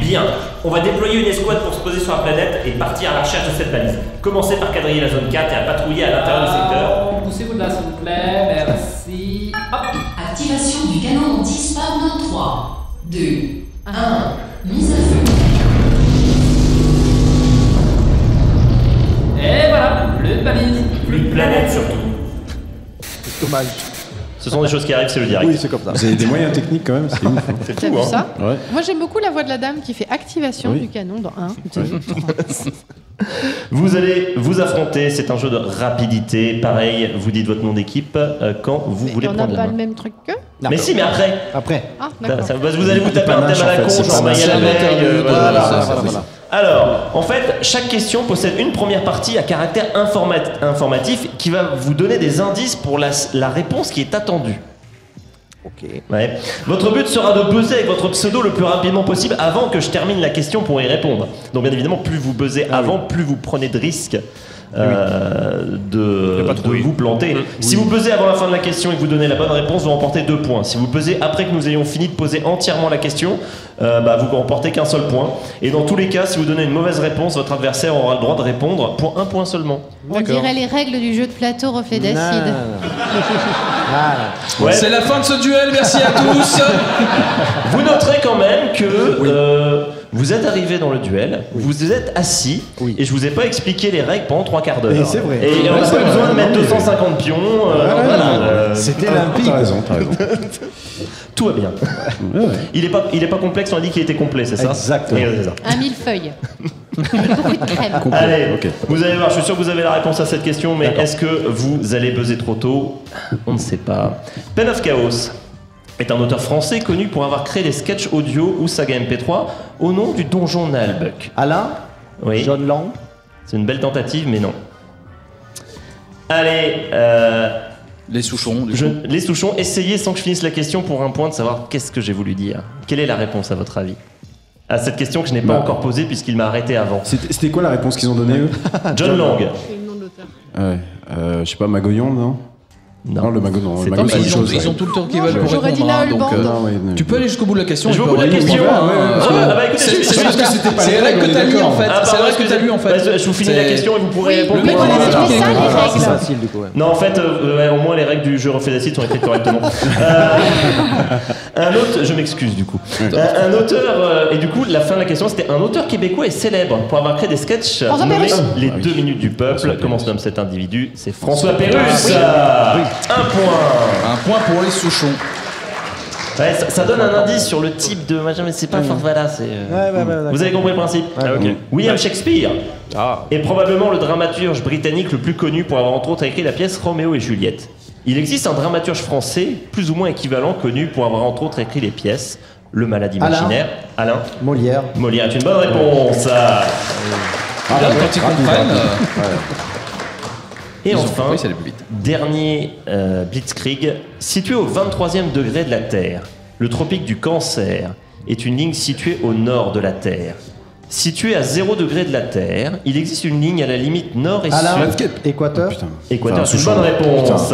Bien, on va déployer une escouade pour se poser sur la planète et partir à la recherche de cette balise. Commencez par quadriller la zone 4 et à patrouiller à l'intérieur du secteur. Poussez-vous de là, s'il vous plaît. Merci. Hop. Activation du canon anti-spam dans 3, 2, 1, mise à feu. Et voilà, plus de balise. Plus de planète surtout. Dommage. Ce sont des choses qui arrivent, c'est le direct. Oui, c'est comme ça. Vous avez des moyens techniques quand même, c'est ouf. Hein. C'est T'as fou, vu hein. ça? Ouais. Moi, j'aime beaucoup la voix de la dame qui fait activation Oui. du canon dans 1, 2, 3. Vous allez vous affronter, c'est un jeu de rapidité. Pareil, vous dites votre nom d'équipe quand vous voulez On n'a prendre la pas main. le même truc que? Mais si, mais après. Après. Ah, d'accord. Vous allez vous taper un thème à la con, genre Maya la veille. Voilà. Alors, en fait, chaque question possède une première partie à caractère informatif qui va vous donner des indices pour la réponse qui est attendue. Ok. Ouais. Votre but sera de buzzer avec votre pseudo le plus rapidement possible avant que je termine la question pour y répondre. Donc bien évidemment, plus vous buzzez avant, plus vous prenez de risques de vous planter. Si vous buzzez avant la fin de la question et que vous donnez la bonne réponse, vous remportez 2 points. Si vous buzzez après que nous ayons fini de poser entièrement la question, vous remportez qu'un seul point. Et dans tous les cas, si vous donnez une mauvaise réponse, votre adversaire aura le droit de répondre pour 1 point seulement. On dirait les règles du jeu de plateau reflet d'acide. Ouais. C'est la fin de ce duel, merci à tous. Vous noterez quand même que vous êtes arrivé dans le duel, vous êtes assis, et je vous ai pas expliqué les règles pendant 3 quarts d'heure. Et c'est vrai. Et on n'a pas besoin de mettre 250 pions. C'était limpide. T'as raison, t'as raison. Tout va bien. Il est pas complexe, on a dit qu'il était complet, c'est ça? Exactement. C'est ça. 1 millefeuille. Avec beaucoup de crème. Allez, Ok. vous allez voir, je suis sûr que vous avez la réponse à cette question, mais est-ce que vous allez buzzer trop tôt? On ne sait pas. Pen of Chaos est un auteur français connu pour avoir créé des sketchs audio ou sagas MP3 au nom du donjon Nalbuck. Alain. Oui. John Lang. C'est une belle tentative, mais non. Allez, Les Souchons, les Souchons, essayez sans que je finisse la question pour un point de savoir qu'est-ce que j'ai voulu dire. Quelle est la réponse à votre avis? À cette question que je n'ai pas encore posée puisqu'il m'a arrêté avant. C'était quoi la réponse qu'ils ont donnée eux? John Lang. C'est le nom de l'auteur. Ouais. Je sais pas, Magoyon, non? Non, le Mago, non. C'est Le Mago, pas- c'est autre Ils chose. ont tout le temps qu'ils Non, veulent pour j'aurais dit répondre. la Donc, Hulbande. Non, ouais, tu peux aller jusqu'au bout de la question. Je tu vais peux au bout de la revenir. question. parce que- Ah bah écoutez, C'est parce que c'était pas c'est les les règles que règles, t'as lu en d'accord. fait. C'est les règles que t'as lu en fait. Je vous finis la question et vous pourrez Oui, répondre. mais pour voilà, les mais autres. ça, les C'est règles. facile du coup. Ouais. Non, en fait, au moins les règles du jeu refait d'acide sont écrites correctement. Un autre, je m'excuse du coup. Un auteur, et du coup, la fin de la question c'était un auteur québécois est célèbre pour avoir créé des sketchs François nommés Pérusse. Les 2 minutes du peuple. Comment se nomme cet individu? C'est François Pérusse. Oui. Un point. Un point pour les Souchons. Ouais, ça donne un indice sur le type de machin, mais c'est pas fort. Voilà, c'est. Vous avez compris le principe? Ah, ok. William Shakespeare Ah. est probablement le dramaturge britannique le plus connu pour avoir entre autres écrit la pièce Roméo et Juliette. Il existe un dramaturge français plus ou moins équivalent connu pour avoir entre autres écrit les pièces Le Malade imaginaire. Alain. Molière. Molière est une bonne réponse. Là, quand ils comprennent, Et ils ont enfin, compris, ça allait plus vite. dernier Blitzkrieg, situé au 23e degré de la Terre, le tropique du Cancer est une ligne située au nord de la Terre. Situé à 0 degré de la Terre, il existe une ligne à la limite nord et Alain. sud. Équateur. Putain. Équateur, Enfin, c'est une bonne réponse.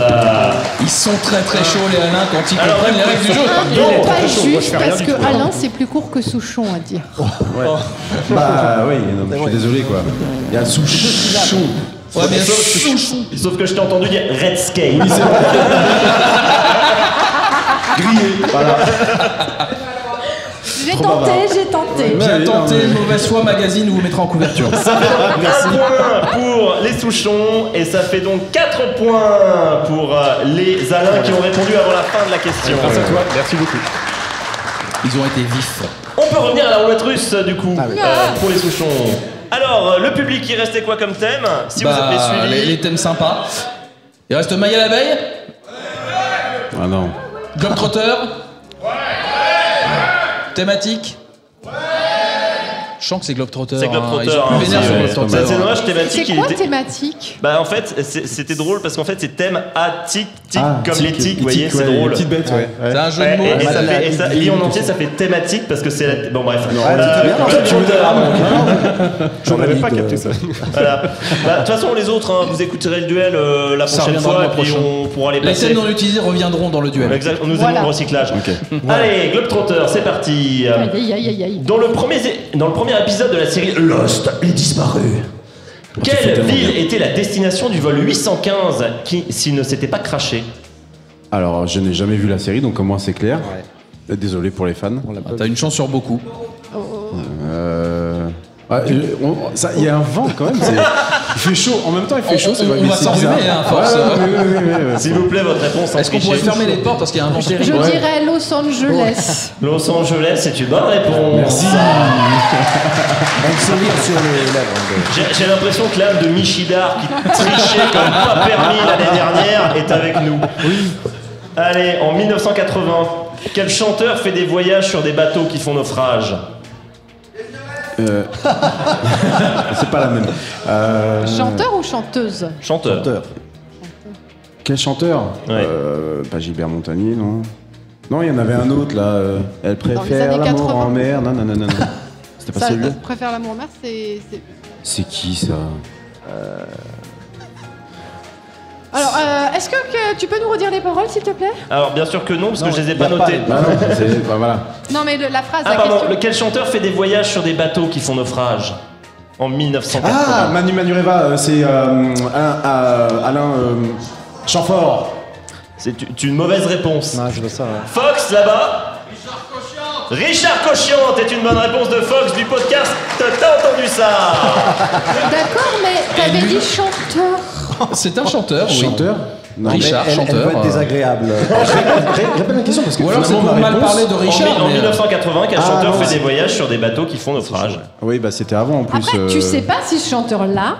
Ils sont très très chauds les Alain quand ils Alors, comprennent les règles du jeu. Un Il est peu pas très chaud, moi, je juste fais rien parce du que tout. Alain c'est plus court que Souchon à dire. Bah oui, non, je suis désolé quoi. Il y a Souchon. Ouais, mais Souchon. Sauf que je t'ai entendu dire Redscape. Grillé. Voilà. J'ai tenté, j'ai tenté. Bien Ouais, tenté, non, mais- Mauvaise Foi Magazine vous mettra en couverture. Un point pour les Souchons et ça fait donc 4 points pour les Alains qui ont répondu avant la fin de la question. Grâce à toi, merci beaucoup. Ils ont été vifs. On peut revenir à la roulette russe du coup pour les Souchons. Alors, le public, il restait quoi comme thème? Si vous avez suivi. les thèmes sympas. Il reste Maya l'abeille, Ah non. Globetrotter. Thématique. Je sens que c'est Globetrotter. C'est Globetrotter, Ils sont plus hein, vénères c'est- sur ouais, Globetrotter. c'est dommage, C'est thématique. quoi il était- thématique? Bah en fait, c'était drôle parce qu'en fait c'est thème tic comme tic, les tiques, vous voyez, tic, c'est ouais, drôle. Petite bête, ouais. C'est un jeu Ouais, de mots. et ça Madame fait, et ça, la- lit en entier, ça fait thématique parce que c'est la. Bon bref. J'en avais pas capté ça. Voilà. Bah, de toute façon, les autres, hein, vous écouterez le duel la Ça prochaine reviendra fois le et puis prochain. on pourra les Les passer. thèmes non utilisés reviendront dans le duel. Exact, nous Voilà. aimons le recyclage. Ok. Allez, Globetrotter, c'est parti. Aïe aïe aïe aïe aïe. Dans le premier épisode de la série Lost, les disparus. Quelle ville était la destination du vol 815 qui, s'il ne s'était pas craché? Alors, je n'ai jamais vu la série, donc au moins c'est clair. Désolé pour les fans. T'as une chance sur beaucoup. Ouais, il y a un vent quand même. Il fait chaud. En même temps, il fait chaud. On va s'enrhumer, hein, à force. S'il vous plaît, votre réponse. Est-ce qu'on pourrait fermer les portes parce qu'il y a un vent Je terrible? dirais Los Angeles. Los Angeles, c'est une bonne réponse. Merci. Un sourire sur les lèvres. J'ai l'impression que l'âme de Michidar qui trichait comme pas permis l'année dernière est avec nous. Oui. Allez, en 1980, quel chanteur fait des voyages sur des bateaux qui font naufrage? C'est pas la même. Chanteur ou chanteuse? Chanteur. Quel chanteur? Ouais. Pas Gilbert Montagnier, non. Non, il y en avait un autre là. Elle les préfère années l'amour 80. en mer. Non, non, non, non. non. C'était pas Ça, celui-là. je préfère l'amour en mer, c'est. C'est qui ça? Alors, est-ce que tu peux nous redire les paroles, s'il te plaît? Alors, bien sûr que non, parce que je les ai y pas a pas- notées. Bah non, c'est. Bah, voilà. Non, mais la phrase, Ah, la pardon, question. quel chanteur fait des voyages sur des bateaux qui font naufrage? En 1980. Ah, Manu Manureva, c'est Alain Chamfort. C'est une mauvaise réponse. Ah, je veux ça. Ouais. Fox, là-bas. Richard Cochiante est une bonne réponse de Fox du podcast. T'as entendu ça? D'accord, mais t'avais dit chanteur. C'est un chanteur, oui. Chanteur? Non, Richard, Elle chanteur. peut être désagréable. Répète la question parce que Ou alors c'est finalement, pour ma mal réponse- parler de Richard. En mais, 1980, quel Ah, chanteur non, fait c'est- des voyages sur des bateaux qui font naufrage? Oui, bah c'était avant en plus. Après, tu sais pas si ce chanteur-là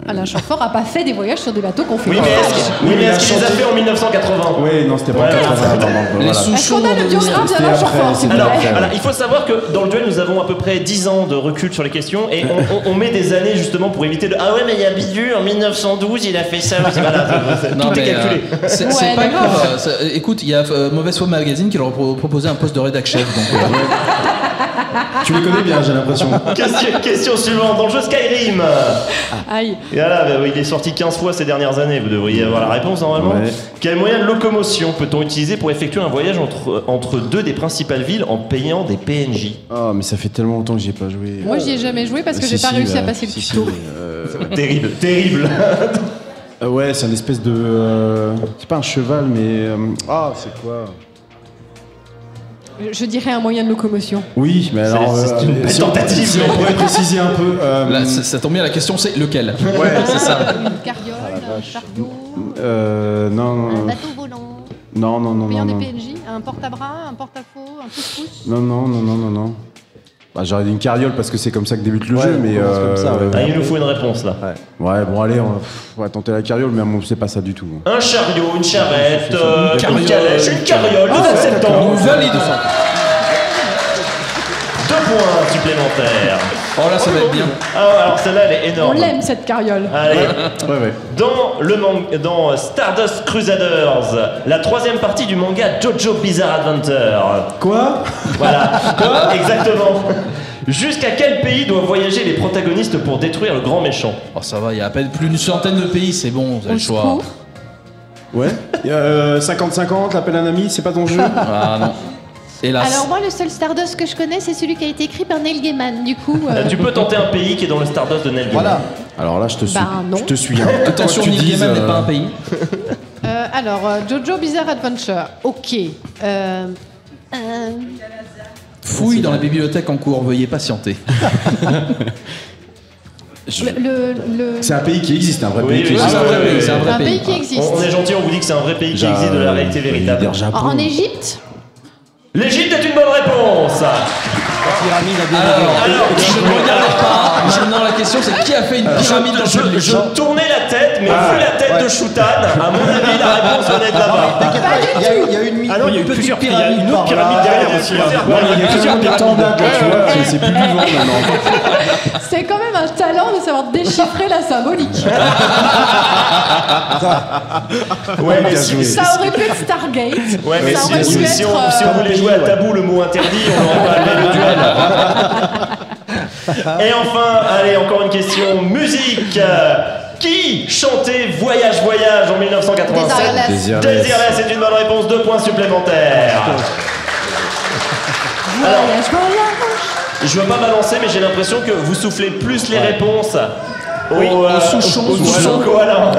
Alain Chamfort a pas fait des voyages sur des bateaux qu'on fait. Oui, mais est-ce qu'il les a fait en 1980? Oui, non, c'était pas en 80. Les Est-ce sous-chauds. qu'on a le biographe d'Alain après, Chamfort, s'il vous Alors, plaît? il faut savoir que dans le duel, nous avons à peu près 10 ans de recul sur les questions et on met des années justement pour éviter de. Ah ouais, mais il y a Bidu, en 1912, il a fait ça. Voilà, Non, tout est mais, calculé. c'est Ouais, pas d'accord. grave. Écoute, il y a Mauvaise Foi Magazine qui leur a proposé un poste de rédac chef. Donc, Tu les connais bien, j'ai l'impression. Question suivante. Dans le jeu Skyrim. Aïe. Et là, il est sorti 15 fois ces dernières années. Vous devriez avoir la réponse normalement. Ouais. Quel moyen de locomotion peut-on utiliser pour effectuer un voyage entre deux des principales villes en payant des PNJ? Ah, mais ça fait tellement longtemps que j'y ai pas joué. Moi, j'y ai jamais joué parce que Si, j'ai pas si, réussi à ouais. passer le Si, si, tuto. Terrible, terrible. Ouais, c'est un espèce de. C'est pas un cheval, mais. Ah, c'est quoi? Je dirais un moyen de locomotion. Oui, mais alors. c'est une belle tentative. Si on pourrait préciser un peu. là, ça tombe bien, la question c'est lequel? Ouais, c'est ça. Une carriole, un chariot, Non. un bateau volant, Non. payant des PNJ, un porte-à-bras, un porte-à-faux, un pouce-pouce. Non. Bah, j'aurais dit une carriole parce que c'est comme ça que débute le jeu, mais. comme ça, ouais. Ah, il nous faut une réponse là. Ouais, bon, allez, on va tenter la carriole, mais c'est pas ça du tout. Un chariot, une charrette, une carriole. calèche, une carriole, Ah, 17 ans. on valide. 2 points supplémentaires. Oh là, ça va être bien. Ah, alors celle-là, elle est On énorme. l'aime cette carriole. Allez. Ouais. Dans Stardust Crusaders, la 3e partie du manga Jojo Bizarre Adventure. Quoi? Voilà. Quoi? Exactement. Jusqu'à quel pays doivent voyager les protagonistes pour détruire le grand méchant? Oh, ça va, il y a à peine plus d'une centaine de pays, c'est bon, vous avez le choix. secours. Ouais. 50-50, l'appel à un ami, c'est pas ton jeu? Ah non. Hélas. Alors moi, le seul Stardust que je connais, c'est celui qui a été écrit par Neil Gaiman. Du coup, Tu peux tenter un pays qui est dans le Stardust de Neil Gaiman. Voilà. Alors là, je te suis. Bah, non. Je te suis. Hein. Attention, Quoi que tu Neil Gaiman dises, n'est pas un pays. Jojo Bizarre Adventure. Ok. Fouille dans la bibliothèque en cours, veuillez patienter. C'est un pays qui existe, un vrai Oui, pays qui oui, existe. c'est un vrai pays, c'est un vrai Un pays pays. qui existe. On est gentil, on vous dit que c'est un vrai pays qui existe de la réalité véritable. En Égypte. L'Égypte est une bonne réponse. Alors, je ne regarde pas. Maintenant, la question c'est qui a fait une pyramide dans ce Je tournais la tête, mais vu la tête de Shoutan, à mon avis, la réponse venait de là-bas. Il y a une Ah non, il y a eu plusieurs petite pyramides. Il y a une autre pyramide derrière aussi. Il y a plusieurs pyramides, tu vois, c'est plus vivant maintenant. C'est quand même un talent de savoir déchiffrer la symbolique. Ouais, mais Ça aurait pu être Stargate. Ouais, mais ça aurait pu si on être, voulait jouer à tabou le mot interdit, on n'aurait pas levé le duel. Et enfin, allez, encore une question musique. Qui chantait Voyage Voyage en 1987? Désirless est une bonne réponse, 2 points supplémentaires. Voyage, voyage. Je veux pas balancer, mais j'ai l'impression que vous soufflez plus les réponses au Souchon. Koala.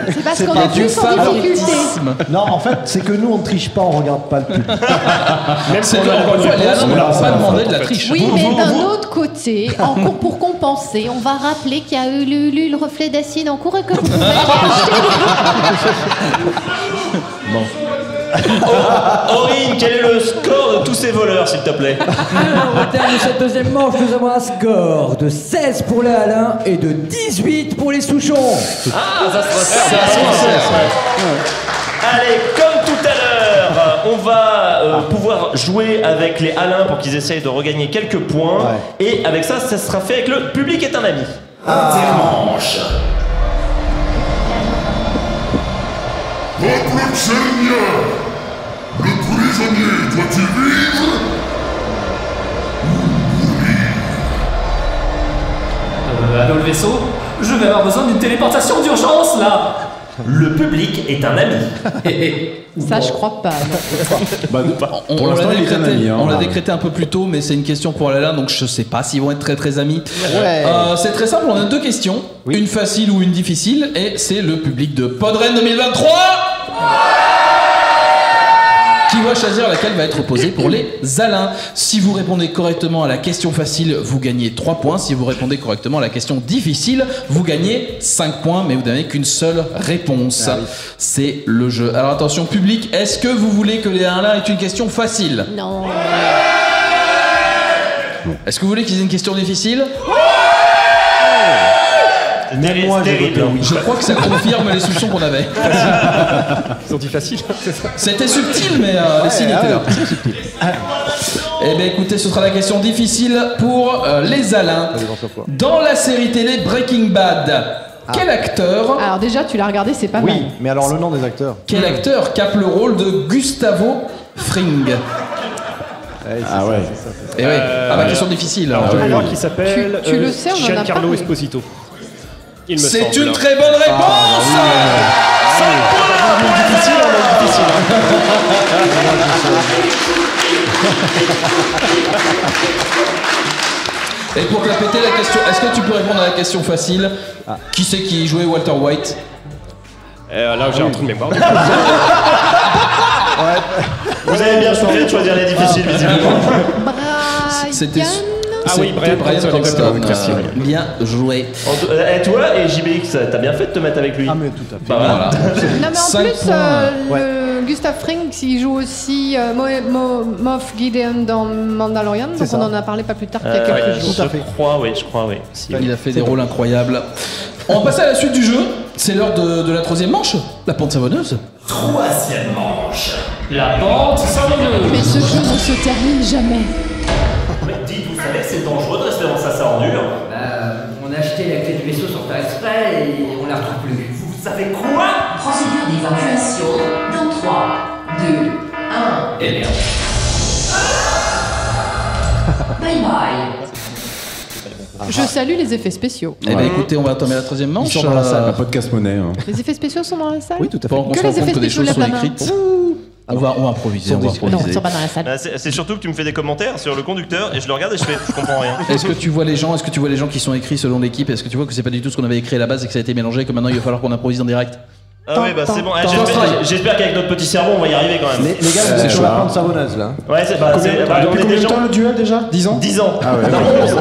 C'est parce qu'on est plus en difficulté. Non, en fait, c'est que nous, on ne triche pas, on regarde pas le pub. C'est encore une fois, les Alains ne leur a pas demandé de la triche. Oui, mais d'un autre côté, pour compenser, on va rappeler qu'il y a eu le reflet d'acide en cours et que vous pouvez aller acheter. Aurine, quel est le score de tous ces voleurs, s'il te plaît? Alors, au terme de cette deuxième manche, nous avons un score de 16 pour les Alains et de 18 pour les Souchons. Ah, ça se resserre. Allez, comme tout à l'heure, on va pouvoir jouer avec les Alains pour qu'ils essayent de regagner quelques points. Et avec ça, ça sera fait avec le public est un ami. Intermanche. Peuple seigneur, le prisonnier doit-il vivre? Allô le vaisseau? Je vais avoir besoin d'une téléportation d'urgence là. Le public est un ami. Ça, je crois pas. Pour l'instant, il est un ami. On l'a décrété un peu plus tôt, mais c'est une question pour Alain, donc je sais pas s'ils vont être très très amis. Ouais. C'est très simple, on a 2 questions, une facile ou une difficile, et c'est le public de Podren 2023 qui va choisir laquelle va être posée pour les Alains. Si vous répondez correctement à la question facile, vous gagnez 3 points. Si vous répondez correctement à la question difficile, vous gagnez 5 points, mais vous n'avez qu'une seule réponse. C'est le jeu. Alors attention public, est-ce que vous voulez que les Alains aient une question facile? Non. Est-ce que vous voulez qu'ils aient une question difficile? Même moi, j'ai voté oui. Je crois que ça confirme les soupçons qu'on avait. Ils ont dit facile, c'est ça. C'était subtil, mais les signes étaient là. Eh bien écoutez, ce sera la question difficile pour les Alains. Dans la série télé Breaking Bad, quel acteur... Alors déjà, tu l'as regardé, c'est pas mal. Oui, mais alors le nom des acteurs. Quel acteur capte le rôle de Gustavo Fring? Ah ouais. Eh oui, question difficile. Alors, je crois qu'il s'appelle Tu le sais, on en a Giancarlo parlé. Esposito. Il me C'est semble, une hein. très bonne réponse. Difficile, on a difficile. Et pour te la péter la question, est-ce que tu peux répondre à la question facile? Qui c'est qui jouait Walter White? Là, j'ai un trou de mémoire. Vous avez bien choisi de choisir les difficiles, visiblement. C'était oui, Brian Cranston. Merci. Bien joué. Et toi et JBX, t'as bien fait de te mettre avec lui. Ah mais tout à fait. Bah, voilà. Non mais en 5 plus, points. le Gustav Fring, il joue aussi Moff Gideon dans Mandalorian, donc ça. on en a parlé pas plus tard qu'il y a quelques jours. Je crois, oui. Si, Il a fait des rôles incroyables. On va passer à la suite du jeu. C'est l'heure de la troisième manche, la pente savonneuse. Troisième manche. La pente savonneuse. Mais ce jeu ne se termine jamais. Mais dites, vous savez que c'est dangereux de rester dans sa sardure. On a acheté la clé du vaisseau sans faire exprès et on la retrouve plus. Vous savez quoi? Procédure d'évacuation dans 3, 2, 1. Et merde. Bye bye. Je salue les effets spéciaux. Eh bien écoutez, on va entamer la troisième manche. Ils sont dans la salle, la podcast monnaie. Hein. Les effets spéciaux sont dans la salle? Oui, tout à fait. Pendant qu'on Que se rend les effets compte que des spéciaux choses de sont la main. écrites. On va improviser. Non, ils sont pas dans la salle. C'est surtout que tu me fais des commentaires sur le conducteur et je le regarde et je comprends rien. Est-ce que tu vois les gens qui sont écrits selon l'équipe? Est-ce que tu vois que c'est pas du tout ce qu'on avait écrit à la base et que ça a été mélangé, que maintenant il va falloir qu'on improvise en direct? Ah oui, bah c'est bon. J'espère qu'avec notre petit cerveau, on va y arriver quand même. Les gars, vous êtes sur la pente savonneuse là. Ouais, c'est pas. Depuis combien de temps le duel déjà 10 ans 10 ans. Ah ouais. Non, 11.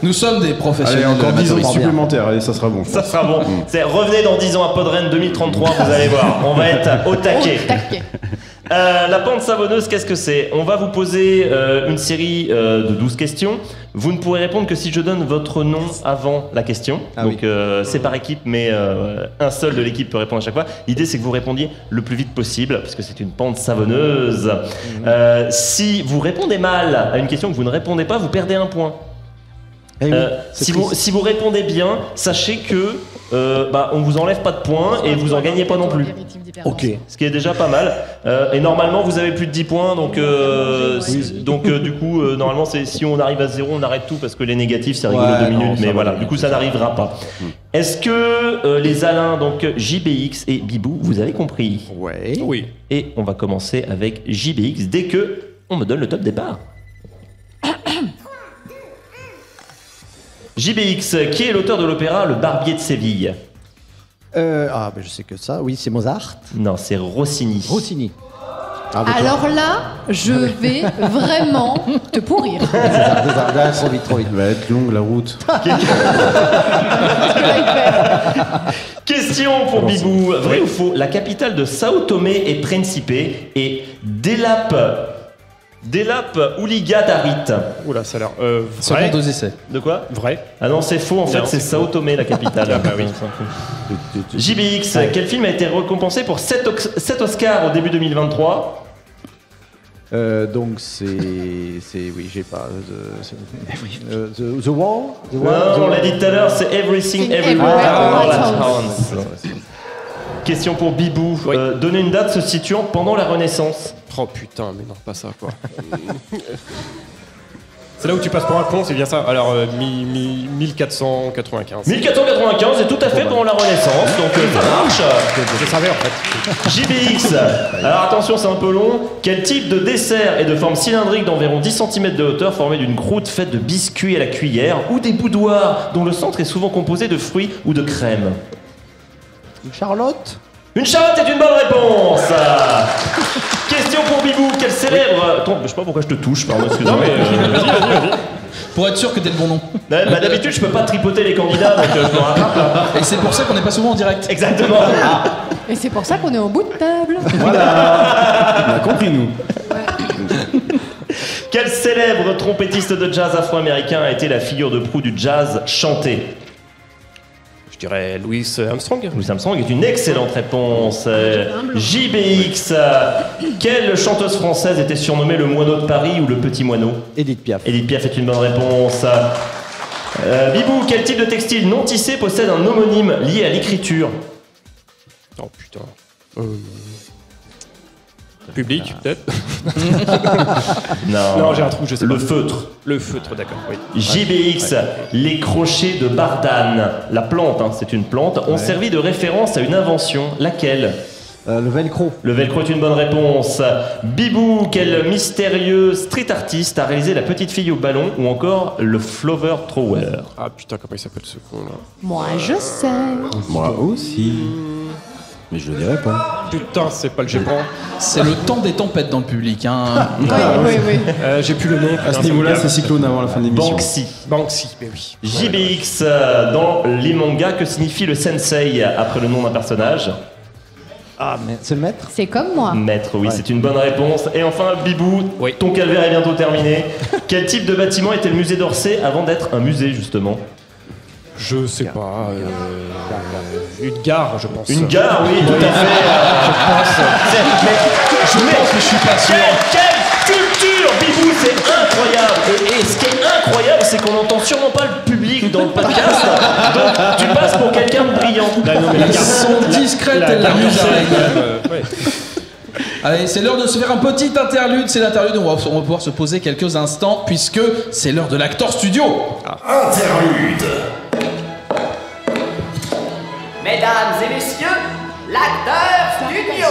Nous sommes des Allez, professionnels. encore 10 ans bien. supplémentaires, allez, ça sera bon. Ça sera bon. Revenez dans 10 ans à Podren 2033, vous allez voir. On va être au taquet. La pente savonneuse, qu'est-ce que c'est? On va vous poser une série de 12 questions. Vous ne pourrez répondre que si je donne votre nom avant la question. Donc c'est par équipe, mais un seul de l'équipe peut répondre à chaque fois. L'idée c'est que vous répondiez le plus vite possible, parce que c'est une pente savonneuse. Si vous répondez mal à une question que vous ne répondez pas, vous perdez un point. Si vous répondez bien, sachez que on vous enlève pas de points et vous en gagnez pas non plus. Ok. Ce qui est déjà pas mal. Et normalement vous avez plus de 10 points, donc du coup normalement si on arrive à 0 on arrête tout parce que les négatifs c'est rigolo 2 minutes, mais voilà, du coup ça n'arrivera pas. Est-ce que les Alains, donc JBX et Bibou, vous avez compris? Ouais. Oui. Et on va commencer avec JBX dès que on me donne le top départ. JBX, qui est l'auteur de l'opéra Le Barbier de Séville? Ben je sais que ça. Oui, c'est Mozart. Non, c'est Rossini. Rossini. Alors là, je vais vraiment te pourrir. C'est ça. Là, trop vite. Elle va être longue la route. Question pour Bibou. Vrai ou faux? La capitale de Sao Tomé et Principe est Delap Ouligadarit. Oula, ça a l'air. Seulement Vrai. 2 essais. De quoi? Vrai. Ah non, c'est faux. En fait, Non, c'est c'est Sao Tomé la capitale. Ah bah oui. JBX, quel film a été récompensé pour 7 Oscars au début 2023? Donc c'est oui, j'ai pas The Wall. Non, on l'a dit tout à l'heure, c'est Everything Everywhere All at Once. Question pour Bibou. Donnez une date se situant pendant la Renaissance. Oh putain, mais non, pas ça quoi. C'est là où tu passes pour un con, c'est bien ça. Alors, 1495. 1495, c'est tout à fait pendant la Renaissance, donc ça marche. Je savais en fait. JBX. Alors attention, c'est un peu long. Quel type de dessert est de forme cylindrique d'environ 10 cm de hauteur, formé d'une croûte faite de biscuits à la cuillère ou des boudoirs dont le centre est souvent composé de fruits ou de crème? Une Charlotte. Une Charlotte est une bonne réponse. Question pour Bibou. Quel célèbre... Attends, je sais pas pourquoi je te touche, pardon, excuse-moi. Non mais vas-y. Pour être sûr que t'aies le bon nom. D'habitude, je peux pas tripoter les candidats, donc je me rattrape là. Et c'est pour ça qu'on n'est pas souvent en direct. Exactement. Et c'est pour ça qu'on est au bout de table. Voilà. On a compris nous. Quel célèbre trompettiste de jazz afro-américain a été la figure de proue du jazz chanté? dirais Louis Armstrong. Louis Armstrong est une excellente réponse. JBX, quelle chanteuse française était surnommée le moineau de Paris ou le petit moineau? Edith Piaf. Edith Piaf est une bonne réponse. Bibou, quel type de textile non tissé possède un homonyme lié à l'écriture? Oh putain. Public, peut-être. Non, j'ai un trou, je sais le pas. feutre. Le feutre, d'accord, oui. JBX, les crochets de Bardane, la plante, hein, c'est une plante, ont servi de référence à une invention. Laquelle? Le velcro. Le velcro est une bonne réponse. Bibou, quel mystérieux street artiste a réalisé La petite fille au ballon ou encore le flower thrower? Ah putain, comment il s'appelle ce con là? Moi, je sais. Moi aussi. Mais je le dirai pas. Putain, c'est pas le Gépran. C'est le temps des tempêtes dans le public. Hein. Oui. J'ai plus le nom. À ce niveau-là, c'est Cyclone avant la fin de l'émission. Banksy. Mais oui. JBX, dans les mangas, que signifie le sensei après le nom d'un personnage? Ah, mais c'est le maître? C'est comme moi. Maître, oui, c'est une bonne réponse. Et enfin, Bibou, ton calvaire est bientôt terminé. Quel type de bâtiment était le musée d'Orsay avant d'être un musée, justement? Je sais pas. Une gare, je pense. Une gare, oui, tout à fait. Je pense que je suis pas sûr. Quelle culture, Bibou, c'est incroyable. Et ce qui est incroyable, c'est qu'on n'entend sûrement pas le public dans le podcast. Donc tu passes pour quelqu'un de brillant. Ils sont discrets tels la musaraigne. Allez, c'est l'heure de se faire un petit interlude. C'est l'interlude où on va pouvoir se poser quelques instants puisque c'est l'heure de l'Actor Studio. Interlude. Mesdames et messieurs, l'acteur studio.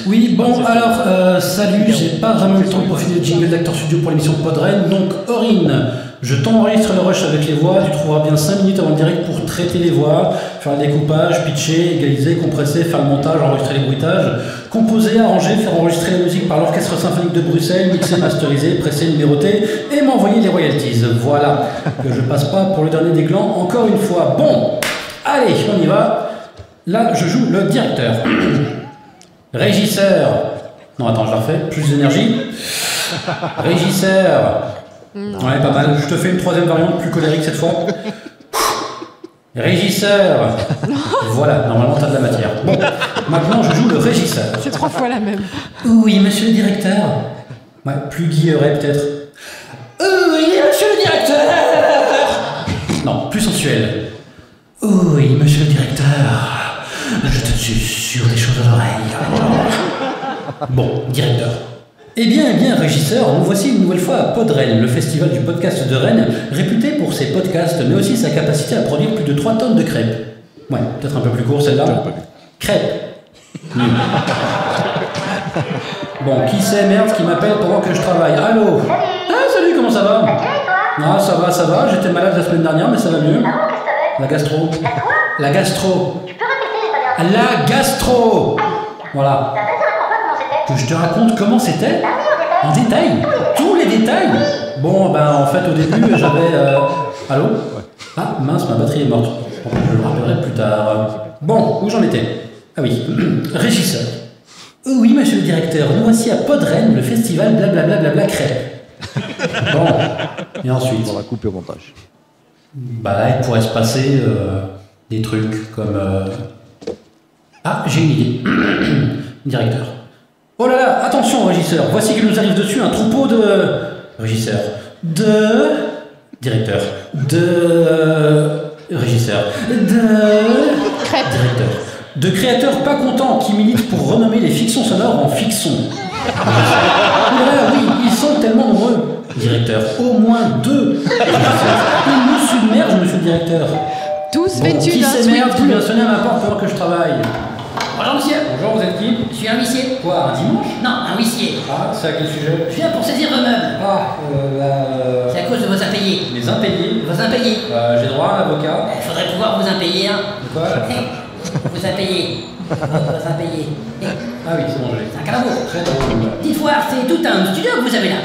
Oui, bon, alors, salut, j'ai pas vraiment le temps de profiter de jingle d'Acteur Studio pour l'émission Podren, donc Aurine, je t'enregistre le rush avec les voix, tu trouveras bien 5 minutes avant le direct pour traiter les voix, faire le découpage, pitcher, égaliser, compresser, faire le montage, enregistrer les bruitages, composer, arranger, faire enregistrer la musique par l'Orchestre Symphonique de Bruxelles, mixer, masteriser, presser, numéroter et m'envoyer les royalties. Voilà, que je passe pas pour le dernier des glands encore une fois. Bon, allez, on y va. Là, je joue le directeur. Régisseur. Non, attends, je la refais. Plus d'énergie. Régisseur. Ouais, pas mal. Je te fais une troisième variante plus colérique cette fois. Régisseur. Voilà, normalement t'as de la matière. Bon, maintenant je joue le régisseur. C'est 3 fois la même. Oui, monsieur le directeur. Ouais, plus guilleret peut-être. Oui, monsieur le directeur. Non, plus sensuel. Oui, monsieur le directeur. Je te susurre des choses à l'oreille. Bon, directeur. Eh bien, régisseur, nous voici une nouvelle fois à Podren, le festival du podcast de Rennes, réputé pour ses podcasts, mais aussi sa capacité à produire plus de 3 tonnes de crêpes. Ouais, peut-être un peu plus court celle-là. Crêpes. Bon, qui c'est, merde, qui m'appelle pendant que je travaille? Allô? Ah, salut, comment ça va? Ah, ça va, j'étais malade la semaine dernière, mais ça va mieux. La gastro. La gastro. La gastro. Voilà. Que je te raconte comment c'était? En détail? Tous les détails? Bon, ben en fait au début j'avais... Allô? Ah mince, ma batterie est morte. Bon, je le rappellerai plus tard. Bon, où j'en étais? Ah oui, régisseur. Oui, monsieur le directeur, nous voici à Podren, le festival blablabla crêpes. Bon, et ensuite? On va couper au montage. Bah là, il pourrait se passer des trucs comme... Ah, j'ai une idée. Directeur. Oh là là, attention régisseur, voici qu'il nous arrive dessus un troupeau de... Régisseur. De... Directeur. De... Régisseur. De... Crêpe. Directeur. De créateurs pas contents qui militent pour renommer les fictions sonores en fictions. Là, oui, ils sont tellement nombreux. Directeur. Au moins 2. Ils nous submergent, monsieur le directeur. Tous Bon, vêtus qui d'un s'émerde qui sweat vient bleu. sonner à ma porte pendant que je travaille? Bonjour monsieur. Bonjour, vous êtes qui? Je suis un huissier. Quoi, un dimanche? Non, un huissier. Ah, c'est à quel sujet? Je viens pour saisir vos meubles. Ah, C'est à cause de vos impayés. Les impayés? Vos impayés. J'ai droit à un avocat. Il faudrait pouvoir vous impayer un. De quoi? Vous impayez. Vos impayés. Ah oui, c'est bon, je l'ai. C'est un calembour. Très drôle. Dites voir, c'est tout un studio que vous avez là.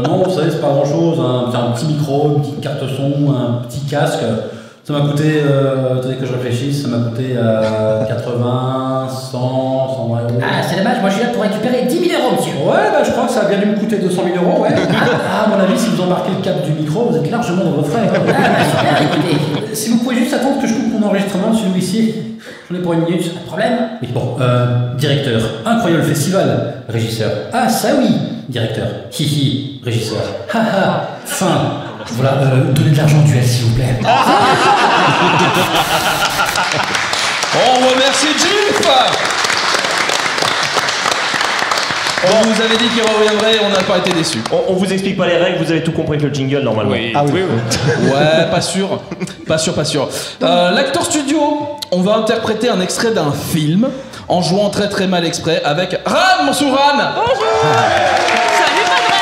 Non, vous savez, c'est pas grand chose. C'est un petit micro, une petite carte son, un petit casque. Ça m'a coûté, attendez que je réfléchisse, ça m'a coûté 80, 100, 120 euros. Ah, c'est dommage, moi je suis là pour récupérer 10 000 euros, monsieur. Ouais, bah je crois que ça a bien dû me coûter 200 000 euros, ouais. À mon avis, si vous embarquez le cap du micro, vous êtes largement dans vos frais. Ah, bah super, écoutez. Si vous pouvez juste attendre que je coupe mon enregistrement, monsieur l'huissier. J'en ai pour 1 minute. Pas de problème. Oui, bon, directeur, incroyable festival. Régisseur, ah ça oui. Directeur, hihi, régisseur, haha, fin. Voilà, donnez de l'argent au duel, s'il vous plaît. On remercie Jules. On vous avait dit qu'il reviendrait, on n'a pas été déçus. On vous explique pas les règles, vous avez tout compris avec le jingle normalement. Oui. Ah oui. Ouais, pas sûr. Pas sûr. L'acteur studio, on va interpréter un extrait d'un film en jouant très très mal exprès avec Ran Mansouran. Bonjour. Salut Podren.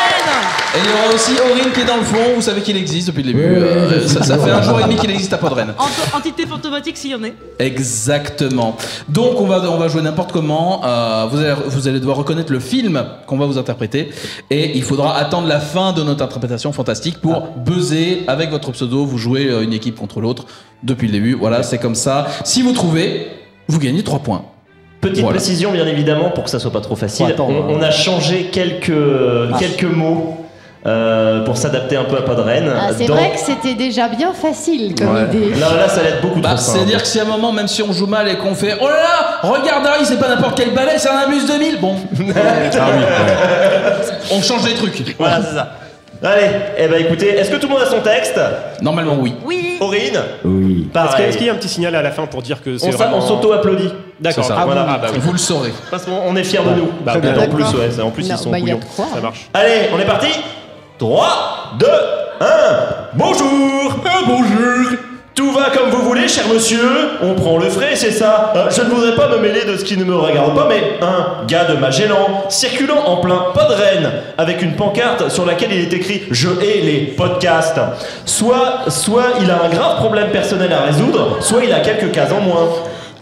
Et il y aura aussi Aurine qui est dans le fond, vous savez qu'il existe depuis le début. Ça fait 1 jour et demi qu'il existe à Podren. Entité fantomatique s'il y en est. Exactement. Donc on va jouer n'importe comment. Vous allez devoir reconnaître le film qu'on va vous interpréter. Et il faudra attendre la fin de notre interprétation fantastique pour buzzer avec votre pseudo. Vous jouez une équipe contre l'autre depuis le début. Voilà, c'est comme ça. Si vous trouvez, vous gagnez 3 points. Petite précision, bien évidemment, pour que ça soit pas trop facile. On a changé quelques mots pour s'adapter un peu à Podren. Ah, c'est vrai que c'était déjà bien facile comme idée. Non, là, ça allait être beaucoup trop simple. C'est-à-dire que si à un moment, même si on joue mal et qu'on fait oh là là, regarde Harry, c'est pas n'importe quel balai, c'est un Airbus 2000. Bon. On change les trucs. Voilà, c'est ça. Allez, écoutez, est-ce que tout le monde a son texte? Normalement, oui. Oui. Aurine? Oui. Est-ce qu'il y a un petit signal à la fin pour dire que c'est On s'auto-applaudit. D'accord. C'est ça. Voilà. Vous le saurez. Parce qu'on est fiers de nous. Bah, en plus, ouais. En plus, ils sont couillons. Ça marche. Allez, on est parti. 3, 2, 1. Bonjour. Bonjour. Tout va comme vous voulez, cher monsieur. On prend le frais, c'est ça. Je ne voudrais pas me mêler de ce qui ne me regarde pas, mais un gars de Magellan, circulant en plein Podren, avec une pancarte sur laquelle il est écrit « Je hais les podcasts ». Soit il a un grave problème personnel à résoudre, soit il a quelques cases en moins.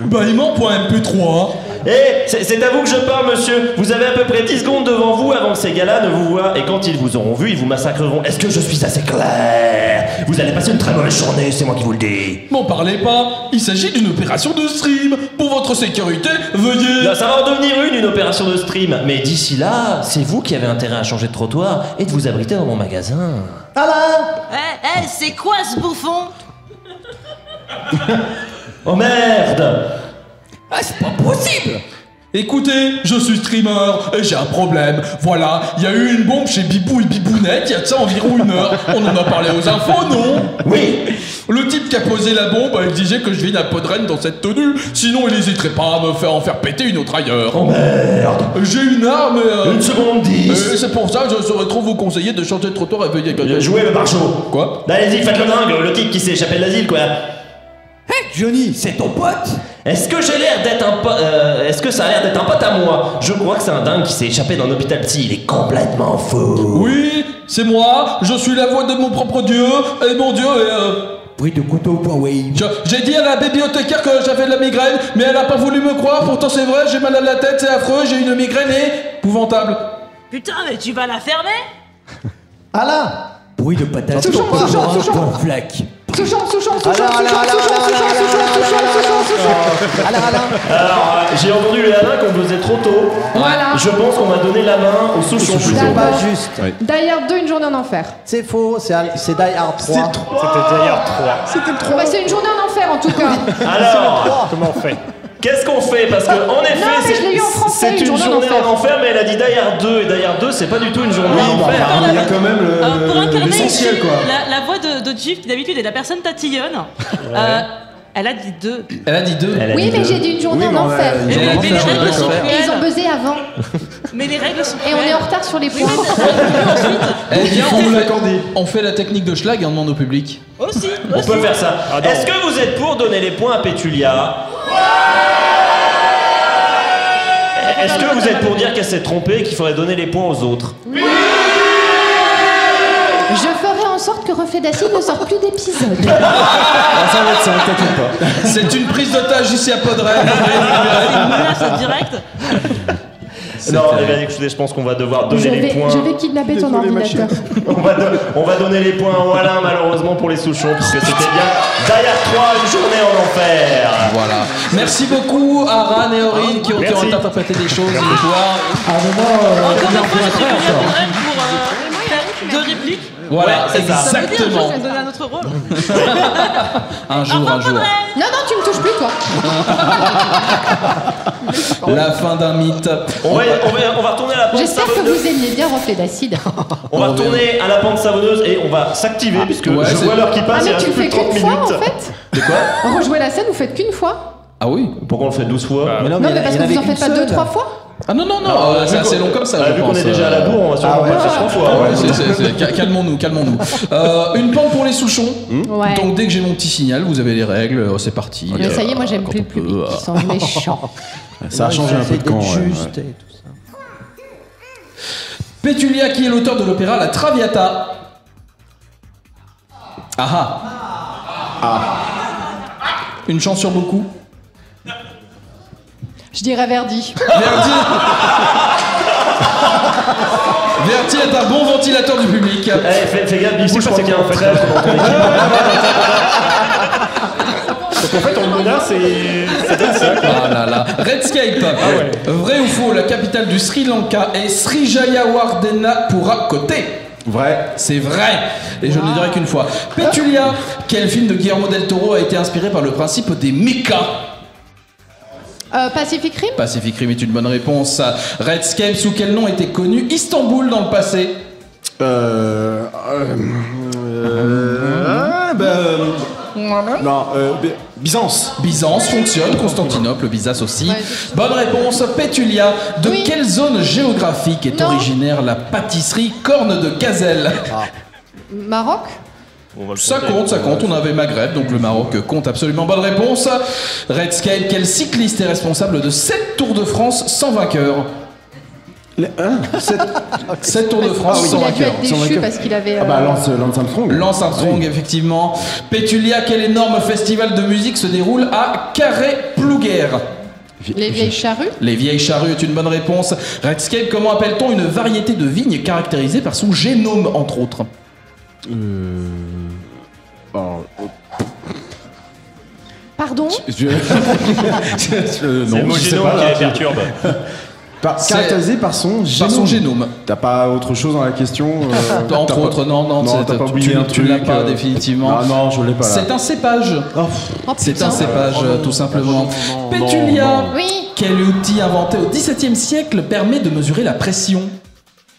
Bah il ment pour un MP3. C'est à vous que je parle, monsieur. Vous avez à peu près 10 secondes devant vous avant que ces gars-là ne vous voient. Et quand ils vous auront vu, ils vous massacreront. Est-ce que je suis assez clair? Vous allez passer une très mauvaise journée, c'est moi qui vous le dis. M'en parlez pas. Il s'agit d'une opération de stream. Pour votre sécurité, veuillez... Là, ça va en devenir une opération de stream. Mais d'ici là, c'est vous qui avez intérêt à changer de trottoir et de vous abriter dans mon magasin. Alain. C'est quoi ce bouffon? Oh merde! Ah, c'est pas possible! Écoutez, je suis streamer et j'ai un problème. Voilà, il y a eu une bombe chez Bibou et Bibounette il y a de ça environ 1 heure. On en a parlé aux infos, non? Oui. Le type qui a posé la bombe a exigé que je vienne à Podren dans cette tenue. Sinon, il n'hésiterait pas à me faire en faire péter une autre ailleurs. Oh merde! J'ai une arme et... 1 seconde 10. C'est pour ça que je saurais trop vous conseiller de changer de trottoir et veuillez... Jouez le marchot. Quoi? Allez-y, faites le dingue, le type qui s'est échappé de l'asile, quoi. Hey Johnny, c'est ton pote? Est-ce que j'ai l'air d'être un pote est-ce que ça a l'air d'être un pote à moi? Je crois que c'est un dingue qui s'est échappé d'un hôpital psy, il est complètement fou. Oui, c'est moi, je suis la voix de mon propre dieu, et mon dieu est... Bruit de couteau au point wave. J'ai dit à la bibliothécaire que j'avais de la migraine, mais elle a pas voulu me croire, pourtant c'est vrai, j'ai mal à la tête, c'est affreux, j'ai une migraine épouvantable. Putain, mais tu vas la fermer? Alain! Bruit de patate au point flaque. Alors, j'ai entendu les Alain qu'on faisait trop tôt. Voilà. Je pense qu'on va donner la main au Souchon plutôt. C'est pas juste. Die Hard 2, une journée en enfer. C'est faux, c'est Die Hard 3. C'était Die Hard 3. C'était le 3. Bah, c'est une journée en enfer en tout cas. Alors, Comment on fait? qu'est-ce qu'on fait? Parce que en effet, Non, mais je l'ai eu en français, c'est une journée en enfer, mais elle a dit Die Hard 2, et Die Hard 2, c'est pas du tout une journée en enfer. Il y a quand même Pour incarner l'essentiel, ici quoi. la voix de Jif, qui d'habitude est la personne tatillonne, elle a dit 2. Elle a dit 2. Oui, mais j'ai dit une journée en enfer. Mais les règles sont Et ils ont cruelles. buzzé avant. Mais les règles sont Et on est en retard sur les points. Eh bien, on fait la technique de Schlag et on demande au public. Aussi. On peut faire ça. Est-ce que vous êtes pour donner les points à Pétulia? Est-ce que vous êtes pour dire qu'elle s'est trompée et qu'il faudrait donner les points aux autres? Je ferai en sorte que Reflet d'acide ne sorte plus d'épisodes. Ça va être ça, t'inquiète pas. C'est une prise d'otage ici à Podren. C'est une menace directe. Non, les gars, écoutez, je pense qu'on va devoir donner les points. Je vais kidnapper ton ordinateur. On va donner les points au Alain, malheureusement, pour les Souchons, puisque c'était bien Derrière 3, une journée en enfer. Voilà. Merci beaucoup à Ran et Aurine qui ont interprété des choses ce soir. Encore une fois, j'ai pour faire 2 répliques. Voilà, Ça veut dire exactement. qu'on va donner un autre rôle. Un jour. Non, non, tu me touches plus, toi. La fin d'un mythe. On va retourner à la pente J'espère que savonneuse. vous aimiez bien Reflet d'acide. On va retourner à la pente savonneuse et on va s'activer, puisque ouais, je vois l'heure qui passe, Ah, il mais reste tu le plus fais de 30 qu'une minutes. fois, en fait. De quoi Rejouer la scène, vous faites qu'une fois. Ah oui. Pourquoi on le fait 12 fois Non, mais parce que vous en faites pas 2-3 fois. Ah non, Ah, c'est assez long comme ça. je Vu qu'on pense. est déjà à la bourre, on va sûrement pas le faire 3 fois. Ouais, calmons-nous. Une pente pour les Souchons. Ouais. Donc dès que j'ai mon petit signal, vous avez les règles, c'est parti. Mais ça y est, moi j'aime plus le public, ils sont méchants. Ça a changé un peu de camp. Juste et tout ça. Pétulia, qui est l'auteur de l'opéra La Traviata. Une chance sur beaucoup. Je dirais Verdi. Verti est un bon ventilateur du public. Fais gaffe, Bibi, je crois qu'il y a un trèfle dans ton équipe. Donc en fait, on le menace et c'est comme ça. Ah là là. Redscape. Vrai ou faux, la capitale du Sri Lanka est Sri Jayawardena Pura Kotte. Vrai. C'est vrai. Et je ne le dirai qu'une fois. Pétulia, quel film de Guillermo del Toro a été inspiré par le principe des mechas? Pacific Rim. Pacific Rim est une bonne réponse. Redscape, sous quel nom était connu Istanbul dans le passé? Byzance. Byzance fonctionne, Constantinople, Byzance aussi. Ouais, Bonne réponse, Pétulia. De Oui. quelle zone géographique est Non. originaire la pâtisserie Corne de Gazelle? Maroc. Ça compte, on avait Maghreb, donc le Maroc compte absolument. Bonne réponse. Redscape, quel cycliste est responsable de 7 Tours de France sans vainqueur? 7 Tours de France sans Il a dû vainqueur. être déchu parce qu'il avait. Lance Armstrong. Lance Armstrong, effectivement. Pétulia, quel énorme festival de musique se déroule à Carré-Plouguer? Les vieilles charrues. Les vieilles charrues est une bonne réponse. Redscape, comment appelle-t-on une variété de vigne caractérisée par son génome, entre autres? Pardon. C'est le mot génome qui les perturbe. Caractérisé par son génome. Par son génome. T'as pas autre chose dans la question Entre autres, non, t'as pas oublié un tu truc. l'as pas définitivement. Ah non, je l'ai pas là. C'est un cépage. Oh, C'est putain. un cépage, tout simplement. non, Pétulia, Oui. quel outil inventé au XVIIe siècle permet de mesurer la pression?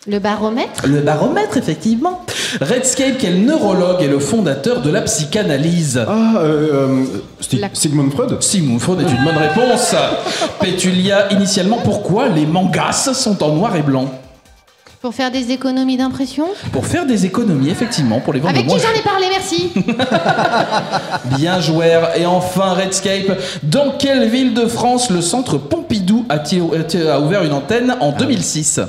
Le baromètre. Le baromètre, effectivement. Redscape, quel neurologue est le fondateur de la psychanalyse? Sigmund Freud. Sigmund Freud est une bonne réponse. Pétulia, initialement, pourquoi les mangas sont en noir et blanc? Pour faire des économies d'impression. Pour faire des économies, effectivement, pour les vendre Avec moins qui j'en ai parlé, merci. Bien joueur. Et enfin, Redscape, dans quelle ville de France le centre Pompidou a ouvert une antenne en 2006?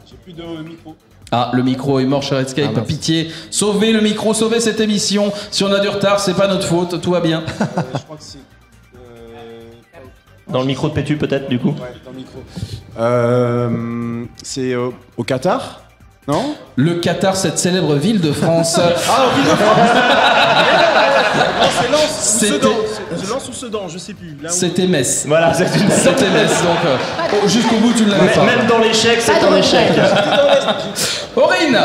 J'ai plus de micro. Ah, le micro est mort chez Redscape. Pitié, sauvez le micro, sauvez cette émission. Si on a du retard, c'est pas notre faute, tout va bien. Je crois que c'est. Dans le micro de Pétu, peut-être, du coup. Ouais, dans le micro. C'est au Qatar, non? Le Qatar, cette célèbre ville de France. Ville de France. C'était- C'est Lens ou Sedan, je sais plus. C'était Metz. Voilà, c'est une C'était Metz, donc jusqu'au bout, tu ne l'avais pas. Même dans l'échec, c'est Pas un de échec. Aurine,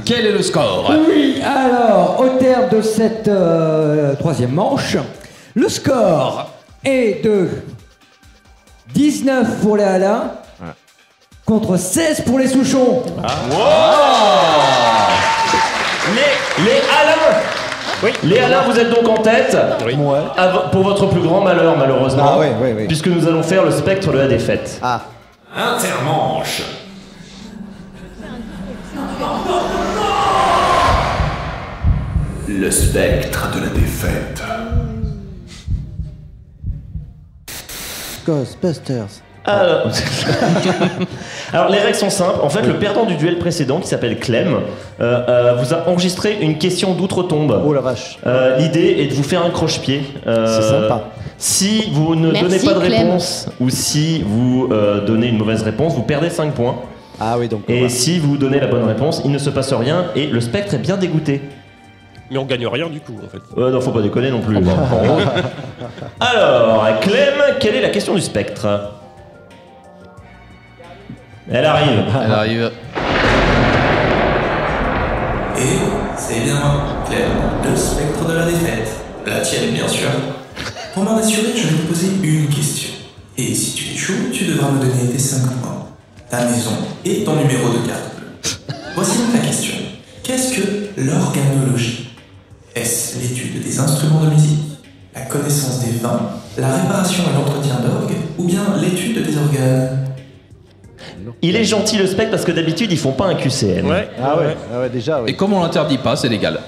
quel est le score? Oui, alors, au terme de cette troisième manche, le score est de 19 pour les Alains contre 16 pour les Souchons. Les Alains. Oui. Les Alains, vous êtes donc en tête. Ouais. Pour votre plus grand malheur, malheureusement. Ah, oui. Puisque nous allons faire le spectre de la défaite. Ah. Intermanche. Le spectre de la défaite. Ghostbusters. Alors les règles sont simples. En fait, le perdant du duel précédent, qui s'appelle Clem, vous a enregistré une question d'outre-tombe. Oh la vache. L'idée est de vous faire un croche-pied. C'est sympa. Si vous ne Merci, donnez pas de Clem. réponse ou si vous donnez une mauvaise réponse, vous perdez 5 points. Ah oui, donc. Et si vous donnez la bonne réponse, il ne se passe rien et le spectre est bien dégoûté. Mais on gagne rien du coup en fait. Non, faut pas déconner non plus. Alors, Clem, quelle est la question du spectre? Elle arrive. Elle arrive. Et c'est bien moi, Clem, le spectre de la défaite. La tienne, bien sûr. Pour m'en assurer, je vais te poser une question. Et si tu échoues, tu devras me donner tes 5 points, ta maison et ton numéro de carte bleue. Voici donc la question. Qu'est-ce que l'organologie? Est-ce l'étude des instruments de musique, la connaissance des vins, la réparation et l'entretien d'orgues, ou bien l'étude des organes? Il est gentil le spectre parce que d'habitude ils font pas un QCM. Ah ouais, déjà, oui. Et comme on l'interdit pas, c'est légal.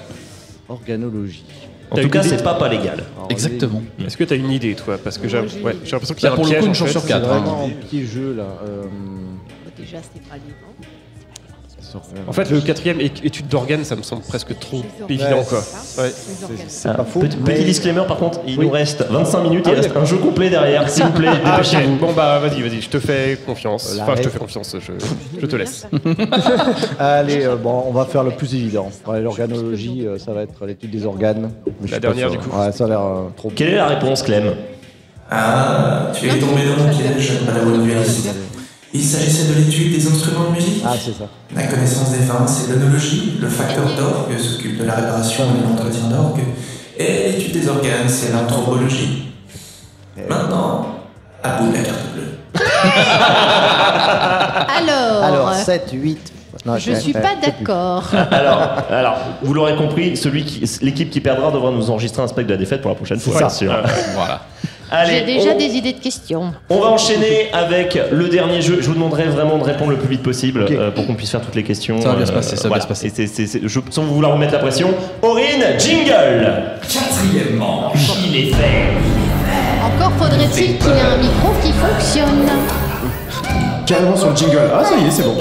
Organologie. En tout cas, c'est pas légal. Exactement. Est-ce que t'as une idée toi? Parce que j'ai l'impression qu'il y a Là, un pour le piège coup, une en chance fait. sur 4. C'est vraiment un petit jeu là. Déjà, c'était pas vivant. En fait, le quatrième étude d'organes, ça me semble presque trop évident quoi. Ouais. C'est pas faux. Petit disclaimer par contre, il Oui. nous reste 25 minutes, Ah il oui, reste un jeu complet derrière, s'il vous plaît, Ah, ok. dépêchez-vous. Bon bah vas-y, je te fais confiance. La Enfin, je te règle. fais confiance, je te laisse. Allez, bon, on va faire le plus évident. Ouais, l'organologie, ça va être l'étude des organes. Mais je La suis pas dernière, sûr. du coup. Ouais, ça a l'air trop. Quelle est la réponse, Clem? Ah, tu es tombé dans le piège, madame dualiste. Il s'agissait de l'étude des instruments de musique. Ah, c'est ça. La connaissance des vins, c'est l'œnologie. Le facteur d'orgue s'occupe de la réparation et de l'entretien d'orgue. Et l'étude des organes, c'est l'anthropologie. Maintenant, à bout de la carte bleue. Alors, 7, 8. Non, Je suis pas d'accord. Alors, vous l'aurez compris, l'équipe qui perdra devra nous enregistrer un spectre de la défaite pour la prochaine fois. ça. C'est sûr. Voilà. Allez, J'ai déjà des idées de questions. on va enchaîner avec le dernier jeu. Je vous demanderai vraiment de répondre le plus vite possible pour qu'on puisse faire toutes les questions. Ça va bien se passer, ça va voilà. bien se passer. Sans vouloir remettre la pression, Aurine, jingle. Quatrième manche, il est fait. Encore faudrait-il qu'il ait un micro qui fonctionne. Carrément sur le jingle. Ah, ça y est, c'est bon.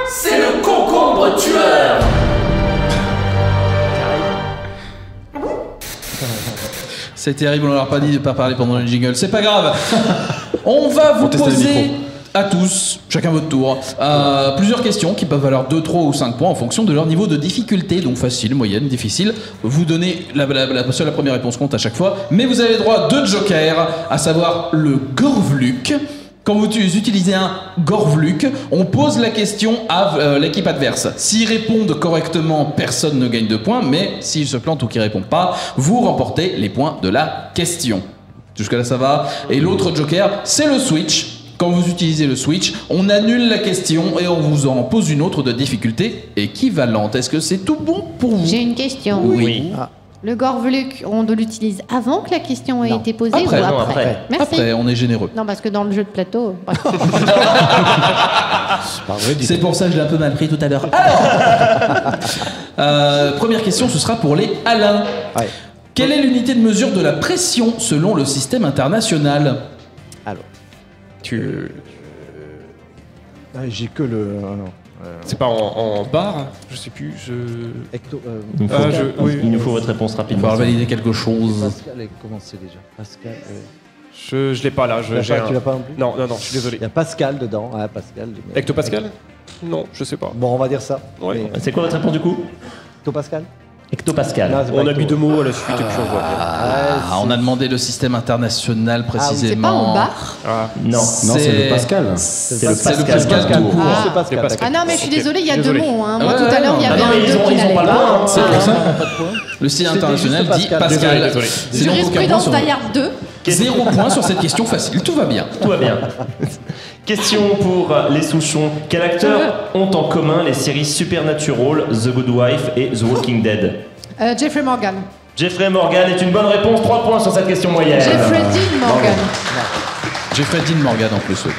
C'est le concombre tueur. C'est terrible, on leur a pas dit de pas parler pendant le jingle. C'est pas grave. On va vous teste le poser micro. à tous, chacun votre tour, plusieurs questions qui peuvent valoir 2, 3 ou 5 points en fonction de leur niveau de difficulté. Donc facile, moyenne, difficile. Vous donnez la première réponse compte à chaque fois. Mais vous avez le droit à 2 jokers, à savoir le Gorvluk. Quand vous utilisez un Gorvluk, on pose la question à l'équipe adverse. S'ils répondent correctement, personne ne gagne de points, mais s'ils se plantent ou qu'ils ne répondent pas, vous remportez les points de la question. Jusque-là, ça va. Et l'autre joker, c'est le switch. Quand vous utilisez le switch, on annule la question et on vous en pose une autre de difficulté équivalente. Est-ce que c'est tout bon pour vous? J'ai une question. Oui. Le Gorvluk, on l'utilise avant que la question ait été posée Après, ou non, après? Merci. Après, on est généreux. Non, parce que dans le jeu de plateau. C'est pour ça que je l'ai un peu mal pris tout à l'heure. Alors, première question, ce sera pour les Alain. Ouais. Quelle est l'unité de mesure de la pression selon le système international? Alors. Tu. J'ai que le. non. C'est pas en barre? Je sais plus. Il nous faut votre réponse On rapidement. va valider quelque chose. Pascal, comment c'est déjà Pascal. Je l'ai pas là. Tu l'as pas non plus Non, je suis désolé. Il y a Pascal dedans. Ah, Pascal. Ectopascal? Non, je sais pas. Bon, on va dire ça. Ouais. Mais- C'est quoi votre réponse du coup? Ectopascal Hectopascal. Non, c'est pas On a Hecto. mis 2 mots à la suite et puis on voit bien. On a demandé le système international précisément. C'est pas en barre? Non. Non, c'est le Pascal. C'est le C'est le Pascal. Pascal tout court. C'est Pascal. C'est Pascal. Ah non, mais je suis Ok. désolée, il y a Désolé. 2 mots. Hein. Moi, Ouais, tout à l'heure, il y non, avait non, mais un ils 2 ont qui pas n'allait le pas. point, hein. C'est pour ça. Pas de point. Le site C'était international juste dit Pascal. Pascal. Désolé. Sinon, aucun point Jurisprudence sur- Taillard 2. 0 points sur cette question facile. Tout va bien. Tout va bien. Question pour les Souchons. Quels acteurs ont en commun les séries Supernatural, The Good Wife et The Walking Dead? Jeffrey Morgan. Jeffrey Morgan est une bonne réponse. 3 points sur cette question moyenne. Jeffrey Dean Morgan. Jeffrey Dean Morgan en plus. Oui.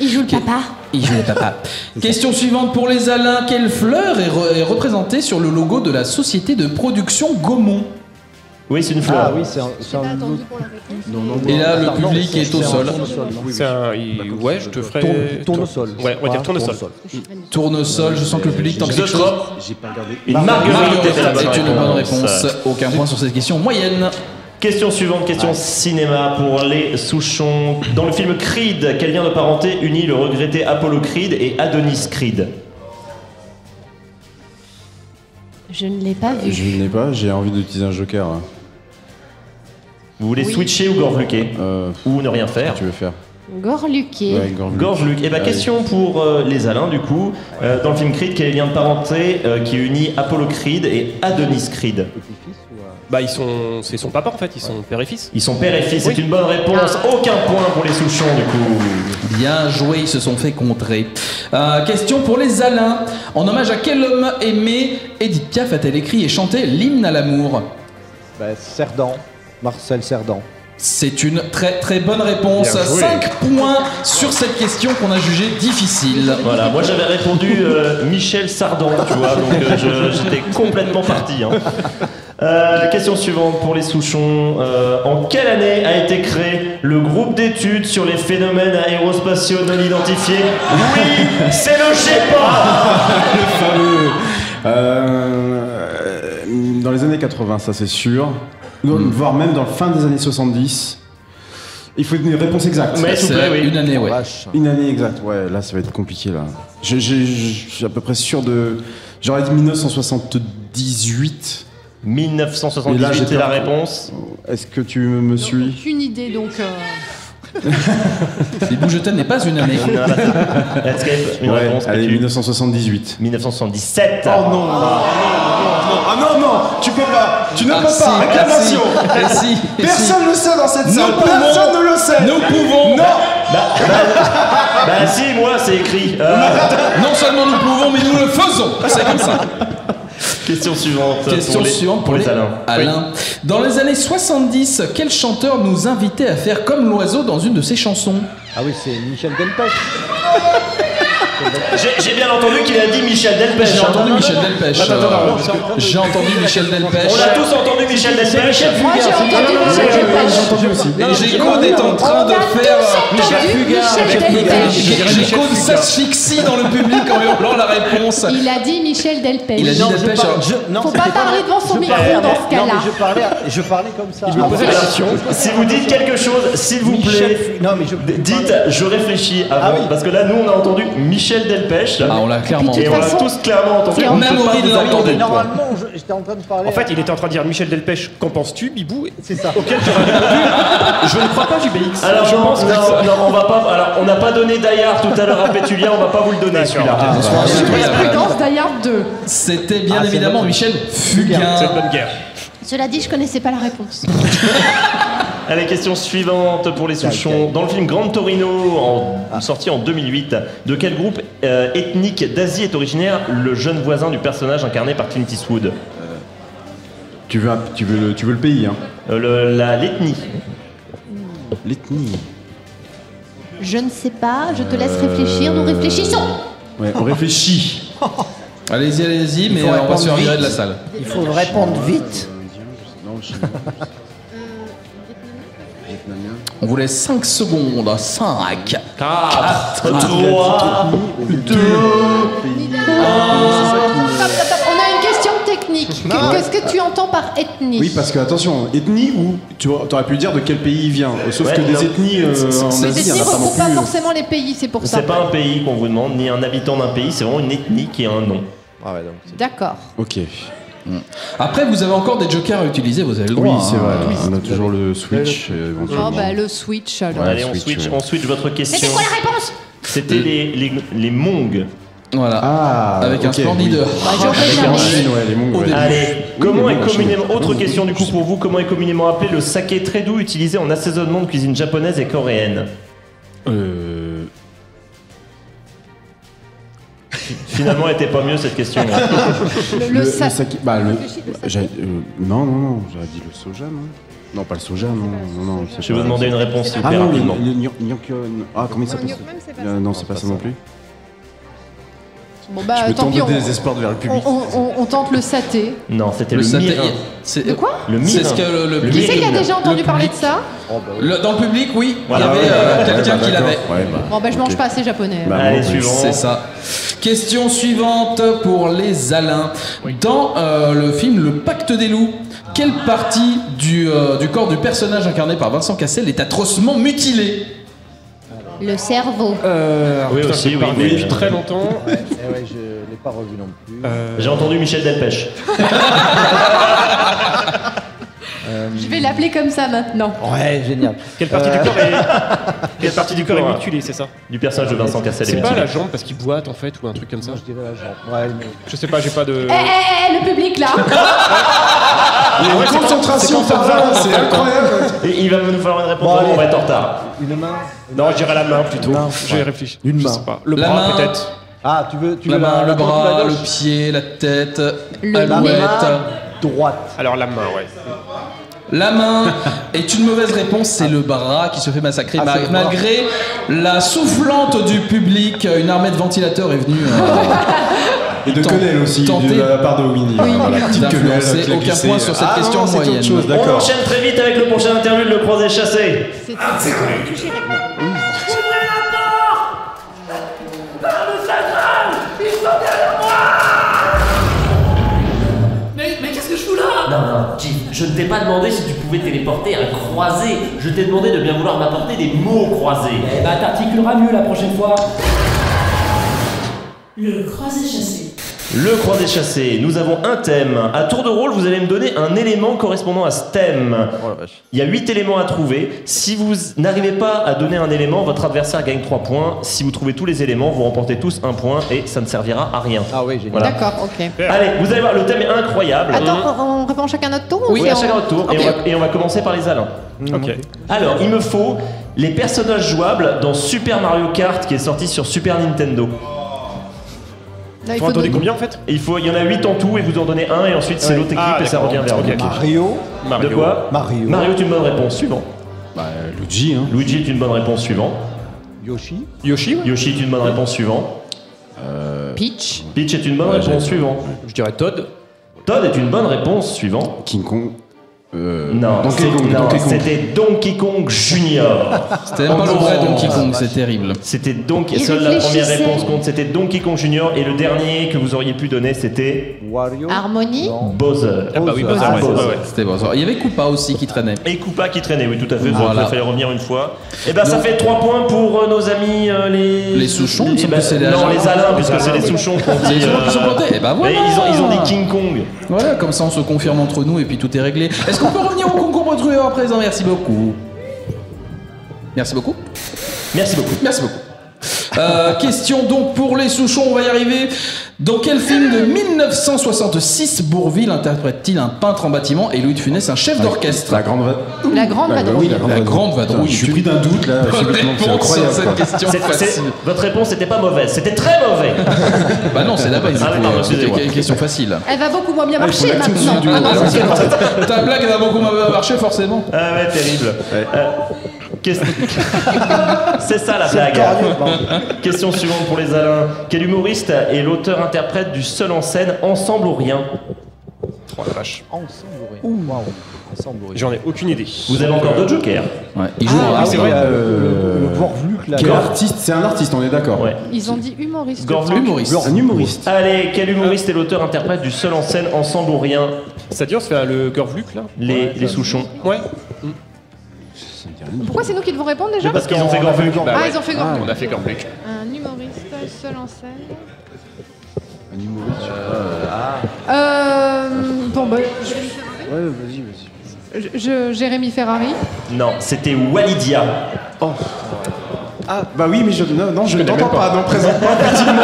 Il joue le papa. Il joue le papa. Question suivante pour les Alains. Quelle fleur est représentée sur le logo de la société de production Gaumont? Oui, c'est une fleur. Ah oui, c'est un Et là, le public est au sol. C'est un. Ouais, je te ferai. Tournesol. Ouais, on va dire tournesol. Tournesol, je sens que le public tente quelque chose. Xotrop. J'ai pas regardé. Une marguerite C'est une bonne réponse. Aucun point sur cette question moyenne. Question suivante, question cinéma pour les Souchons. Dans le film Creed, quel lien de parenté unit le regretté Apollo Creed et Adonis Creed? Je ne l'ai pas vu. Je ne l'ai pas, j'ai envie d'utiliser un joker. Là. Vous voulez switcher ou gorgeluquer ou ne rien faire? Tu veux faire Gorluquet. Ouais, Gorgeluc. Eh ben, question pour les Alains, du coup. Dans le film Creed, quel est le lien de parenté qui unit Apollo Creed et Adonis Creed? Bah, c'est son papa en fait, ils sont père et fils. Ils sont père et fils, c'est une bonne réponse. Aucun point pour les Souchons, du coup. Bien joué, ils se sont fait contrer. Question pour les Alains. En hommage à quel homme aimé Edith Piaf a-t-elle écrit et chanté l'hymne à l'amour? Cerdan. Marcel Cerdan. C'est une très très bonne réponse. Bien joué. 5 points sur cette question qu'on a jugée difficile. Voilà, moi j'avais répondu Michel Sardan, tu vois, donc j'étais complètement parti. Hein. Question suivante pour les Souchons. En quelle année a été créé le groupe d'études sur les phénomènes aérospatiaux non identifiés? Oui, c'est le GEPA. Le fameux. Dans les années 80, ça c'est sûr. Voire même dans la fin des années 70. Il faut une réponse exacte. Mais s'il vous plaît, oui. Une année, ouais. Une année exacte, ouais, là ça va être compliqué là. Je suis à peu près sûr de. J'aurais dit 1978. 1978, c'est la réponse. Est-ce que tu me suis? Aucune idée donc. Les Bougetons n'est pas une année. Escape, une réponse. Allez, 1978. 1977. Oh non, ah non, tu peux pas, tu ne peux si, pas, réclamation. Personne ne le sait dans cette salle, personne ne le sait. Nous pouvons. Non. Bah si, moi c'est écrit. Non seulement nous pouvons, mais nous le faisons. C'est comme ça. Question suivante. Question suivante pour les Alain. Alain. Dans les années 70, quel chanteur nous invitait à faire comme l'oiseau dans une de ses chansons? Ah oui, c'est Michel Delpech. J'ai bien entendu qu'il a dit Michel Delpech. J'ai entendu Michel Delpech. J'ai entendu Michel Delpech. On a tous entendu Michel Delpech. Moi j'ai entendu Michel Delpech. J'ai entendu aussi. Et G-Code est en train de faire G-Code s'asphyxie dans le public en hurlant la réponse. Il a dit Michel Delpech. Il a dit Delpech. Faut pas parler devant son micro dans ce cas-là. Je parlais comme ça. Je me posais la question. Si vous dites quelque chose, s'il vous plaît, dites je réfléchis avant. Parce que là, nous, on a entendu Michel Delpech. Ah, on l'a clairement Et on l'a tous clairement entendu. On Même Aurine l'a entendu. Normalement, j'étais en train de parler. En fait, il était en train de dire Michel Delpech, qu'en penses-tu, Bibou? C'est ça. Auquel tu aurais répondu je ne crois pas, JBX. Alors, je pense que non, on va pas. Alors, on n'a pas donné Dayard tout à l'heure à Pétulia, on va pas vous le donner celui-là. Jurisprudence Dayard 2. C'était bien évidemment Michel Fugain. c'est une bonne guerre. Cela dit, je connaissais pas la réponse. Allez, question suivante pour les Souchons. Dans le film Grand Torino, sorti en 2008, de quel groupe ethnique d'Asie est originaire le jeune voisin du personnage incarné par Clint Eastwood? Tu veux le pays, hein? L'ethnie. L'ethnie. Je ne sais pas, je te laisse réfléchir, nous réfléchissons. Ouais, on réfléchit. Allez-y, mais on va se faire virer de la salle. Il faut répondre vite. On vous laisse 5 secondes. 5, 4, 3, 2, On a une question technique. Qu'est-ce que tu entends par ethnie? Oui, parce que attention, ethnie ou tu aurais pu dire de quel pays il vient. Sauf Ouais, que des non. ethnies en Les Asie, il ethnies n'y en a pas non regroupent pas plus. forcément les pays, c'est pour ça. C'est pas un pays qu'on vous demande, ni un habitant d'un pays, c'est vraiment une ethnie qui a un nom. Ah ouais, donc. D'accord. Ok. Après, vous avez encore des jokers à utiliser, vous avez le droit. Oui, c'est vrai. hein. On a toujours le switch. éventuellement. Oh bah le switch alors. Ouais, Allez, switch, on switch votre question. C'était quoi la réponse? C'était les Mongs. Voilà. Ah, Avec un ok, splendide. oui. j'aurais Avec jamais. en Chine, ouais, les Mongols. ouais. Allez, Oui, comment les est Mongols, communément... Chine. Autre question du coup pour vous, comment est communément appelé le saké très doux utilisé en assaisonnement de cuisine japonaise et coréenne? Finalement, elle était pas mieux cette question. Le sa- saké. Bah, non, j'aurais dit le soja, non? Non, pas le soja, non. Je vais vous demander une réponse s'il vous Ah plaît non, rapidement. le Nyonkyon. Ah, comment il s'appelle? Non, c'est pas ça non plus. Bon bah Je me tant tombe pis, de désespoir vers le public. on tente le saté. Non, c'était Le le saté. mirin. De quoi? Le C'est myrrhe. ce que le Qui c'est qui a public- déjà entendu le parler de public- ça? Dans le public, oui. Voilà, il y avait quelqu'un qui l'avait. Bon, ben je mange pas assez japonais. Allez, suivant. C'est ça. Question suivante pour les Alains. Dans le film Le Pacte des loups, quelle partie du corps du personnage incarné par Vincent Cassel est atrocement mutilée? Le cerveau. Oui, putain, aussi, j'ai oui, pas revu mais- depuis très longtemps. Ouais, je l'ai pas revu non plus. J'ai entendu Michel Delpech. Je vais l'appeler comme ça maintenant. Ouais, génial. Quelle partie du corps est mutilée, c'est ça? Du personnage de Vincent Cassel est C'est pas mutilé. la jambe parce qu'il boite en fait ou un truc comme ça? Je dirais la jambe. Ouais, mais... Je sais pas, j'ai pas de. Le public là. Il y a une concentration par là, c'est incroyable. Et il va nous falloir une réponse, Bon, on allez. va être en retard. Une main. Non, je dirais la main plutôt. Main, Je vais ouais. réfléchir. Une Je main. sais pas. Le La bras main. peut-être. Ah, tu veux La main, le la droite ou bras, la le gauche? pied, la tête, Le alouette. Droite. Alors la main, ouais. La main est une mauvaise réponse, c'est le bras qui se fait massacrer. Ah, c'est le bras. Malgré la soufflante du public, une armée de ventilateurs est venue Et de quenelle aussi, tenter de la part de Winnie. Oui. Voilà, la petite quenelle. d'influencer. qui a Aucun glissé. point sur cette Ah, question non, c'est moyenne. autre chose, On d'accord. enchaîne très vite avec le prochain interlude, le croisé chassé. Mais qu'est-ce que je fous là? Non, Jim, je ne t'ai pas demandé si tu pouvais téléporter un croisé. Je t'ai demandé de bien vouloir m'apporter des mots croisés. Eh bah t'articuleras mieux la prochaine fois. Le croisé chassé. Le croisé chassé, nous avons un thème. À tour de rôle, vous allez me donner un élément correspondant à ce thème. Il y a 8 éléments à trouver. Si vous n'arrivez pas à donner un élément, votre adversaire gagne 3 points. Si vous trouvez tous les éléments, vous remportez tous 1 point et ça ne servira à rien. Ah oui, génial. Voilà. D'accord, ok. Allez, vous allez voir, le thème est incroyable. Attends, on répond chacun notre tour ou Oui, c'est à en- chacun votre tour. Ok. Et on va commencer par les Alains. Ok. Alors, il me faut les personnages jouables dans Super Mario Kart qui est sorti sur Super Nintendo. Là, il Faut faut en donner donner- combien en fait? Il y en a 8 en tout et vous en donnez un et ensuite c'est l'autre équipe Ah, et ça d'accord. revient vers vous. Ok. Mario. De quoi? Mario. Mario est une bonne réponse. Suivant. Bah, Luigi, hein. Luigi est une bonne réponse. Suivant. Yoshi. Yoshi, ouais. Yoshi est une bonne réponse. Suivant. Peach. Peach est une bonne réponse. Suivant. Je dirais Todd. Todd est une bonne réponse. Suivant. King Kong. Non, Donkey Kong, non, Donkey Kong. c'était Donkey Kong Junior. C'était même pas le vrai Donkey Kong, c'est terrible. C'était Donkey. Il Seule la première réfléchissait. réponse compte. C'était Donkey Kong Junior et le dernier que vous auriez pu donner c'était Wario. Harmony. Non. Bowser. Ah bah oui, Bowser. Bowser, ouais, Bowser. ouais, ouais. C'était bon. Il y avait Koopa aussi qui traînait. Et Koopa qui traînait, oui, tout à fait. Voilà. Il fallait revenir une fois. Et ben, ça fait 3 points pour nos amis les. Les Souchons, il me semble ben, que c'est les non, Alains. les Alains, puisque c'est les Souchons qu'on C'est les dit. gens qui sont plantés. Et bah voilà. Mais ils ont dit King Kong. Voilà, comme ça on se confirme entre nous et puis tout est réglé. Est-ce qu'on peut revenir au concours Potrueur à présent? Merci beaucoup. Merci beaucoup. Merci beaucoup. Merci beaucoup. Question donc pour les Souchons, on va y arriver. Dans quel film de 1966 Bourvil interprète-t-il un peintre en bâtiment et Louis de Funès un chef d'orchestre? La grande La grande vadrouille. La grande vadrouille. Je suis pris d'un doute là. Bonne subitement, c'est réponse sur incroyable. cette quoi. question facile. Votre réponse n'était pas mauvaise, c'était très mauvais. Bah non, c'est la base. Ah oui, pardon, C'était excusez-moi. une question facile. Elle va beaucoup moins bien Ah, il faut marcher l'action maintenant. du duo. Ah, non, c'est- Ta blague elle va beaucoup marcher forcément. Ah ouais, terrible. Ouais. Qu'est-ce- C'est ça la blague. Question suivante pour les Alains. Quel humoriste est l'auteur-interprète du seul en scène Ensemble ou rien? Oh la vache. Ensemble, oui. Waouh. Ensemble, oui. J'en ai aucune idée. Vous avez encore deux jokers. Ouais, il joue Ah, en oui, c'est vrai. le Vorvluk là. Quel artiste? C'est un artiste, on est d'accord. Ouais. Ils ont dit humoriste. Gorvluk. humoriste. Un humoriste. Allez, quel humoriste est l'auteur-interprète du seul en scène Ensemble ou rien? Ça dure, c'est le Gorvluk là? Les Souchons. Ouais. Pourquoi c'est nous qui devons répondre déjà? Parce qu'ils ont fait Gorvluk. Bah Ah, ouais. ils ont fait Gorvluk. On a fait Gorvluk. Un humoriste seul en scène. Un humoriste. Bon, bah. Ouais, vas-y. Jérémy Ferrari. Non, c'était Walidia. Ah, bah oui, mais je ne t'entends pas, non, présente pas, effectivement.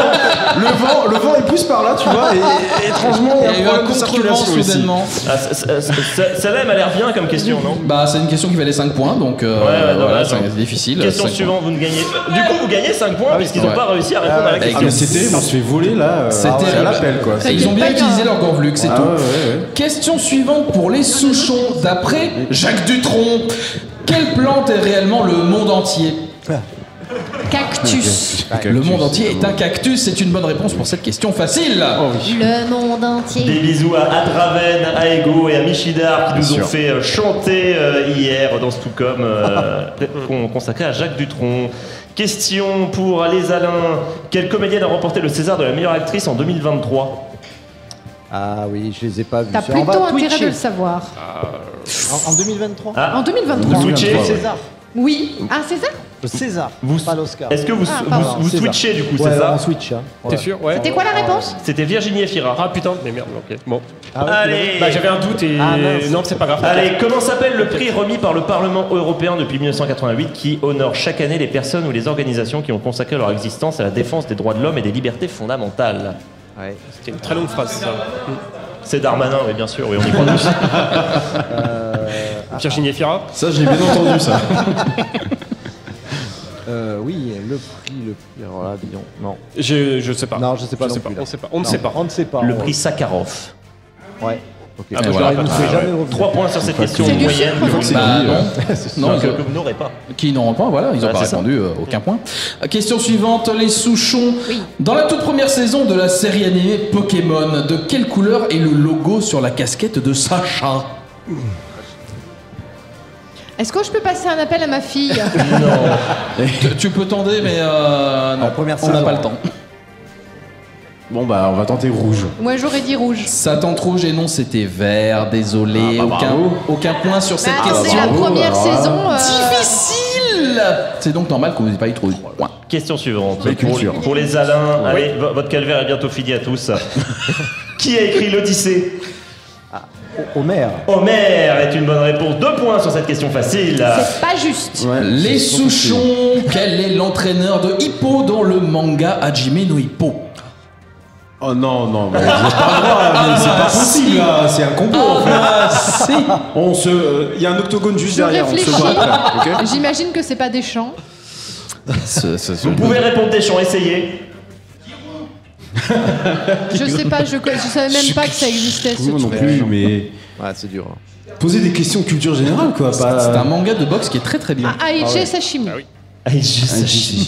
Le vent est plus par là, tu vois, et étrangement, il y a un problème de circulation ici. soudainement. Ah, celle-là, elle m'a l'air bien comme question, non? Bah c'est une question qui valait 5 points donc ouais, voilà, dommage. c'est difficile. Question 5 points. suivante, vous ne gagnez. Du coup, vous gagnez 5 points puisqu'ils n'ont ouais. pas réussi à répondre à la Ah, question. mais c'était, on se fait voler là, C'était à terrible. l'appel quoi. Et ils ont bien pas utilisé grave. leur Gorvluk, c'est Ah, tout. ouais, ouais. Question suivante pour les Souchons. D'après Jacques Dutronc, quelle plante est réellement le monde entier? Cactus. Le monde entier est un cactus, c'est une bonne réponse pour cette question facile. Le monde entier. Des bisous à Adraven, à Ego et à Michidar qui nous ont fait chanter hier dans Stucom, consacré à Jacques Dutronc. Question pour les Alains. Quelle comédienne a remporté le César de la meilleure actrice en 2023 ? Ah oui, je les ai pas vus. T'as plutôt intérêt de le savoir. En 2023 En 2023. Vous switchez César. Oui. Ah, César Le César, pas l'Oscar. Est-ce que vous César. switchez du coup, Ouais, c'est ça on switch. Hein. T'es sûr? Ouais. C'était quoi la réponse? C'était Virginie Efira. Ah putain, mais merde, ok. Bon. Ah ouais, Allez. Bah j'avais un doute et. Non, c'est pas grave. Allez, comment s'appelle le prix remis par le Parlement européen depuis 1988 qui honore chaque année les personnes ou les organisations qui ont consacré leur existence à la défense des droits de l'homme et des libertés fondamentales? Ouais. C'était une très longue phrase, ça. C'est Darmanin, oui, bien sûr, oui, on y croit tous. Virginie Efira. Ça, je l'ai bien entendu, ça. Oui, le prix. Alors là, disons, non. Je sais pas. Non, je sais pas. Je sais pas. On sait pas. On ne sait pas. On ne sait pas. Le prix Sakharov. Ouais. Ok. Ah, bah, voilà, il nous fait jamais revenir. 3 points sur cette question C'est du moyenne. chiffre, Bah, non. Non, que vous n'aurez pas. Qui n'auront pas, voilà, ils n'ont pas c'est ça. répondu, aucun point. Question suivante, les Souchons. Oui. Dans la toute première saison de la série animée Pokémon, de quelle couleur est le logo sur la casquette de Sacha? Est-ce que je peux passer un appel à ma fille? Tu peux tenter, mais non, première on n'a saison. pas le temps. Bon, bah, on va tenter rouge. Moi, j'aurais dit rouge. Ça tente rouge et non, c'était vert, désolé. Ah, bah, bravo. aucun point sur cette Bah, c'est question. la première saison. Difficile. C'est donc normal que vous n'ayez pas eu trop de points. Question suivante. Belle culture. Pour les Alains, allez, votre calvaire est bientôt fini à tous. Qui a écrit l'Odyssée? Homer. Homer est une bonne réponse. 2 points sur cette question facile. C'est pas juste. Ouais, Les c'est trop facile. Souchons, quel est l'entraîneur de Hippo dans le manga Hajime no Hippo? Oh non, non, mais vous n'avez pas le droit, mais c'est pas possible, là. C'est un complot, en fait. On se... Il y a un octogone juste Je derrière, on se réfléchis. voit après, ok? J'imagine que c'est pas des champs. Vous pouvez répondre Deschamps, essayez. Je sais pas, je savais même pas que ça existait ce Moi non truc. plus, mais... Ouais, c'est dur. hein. Poser des questions de culture générale, quoi. C'est un manga de boxe qui est très très bien. Aïe, Sashimi. Sashi.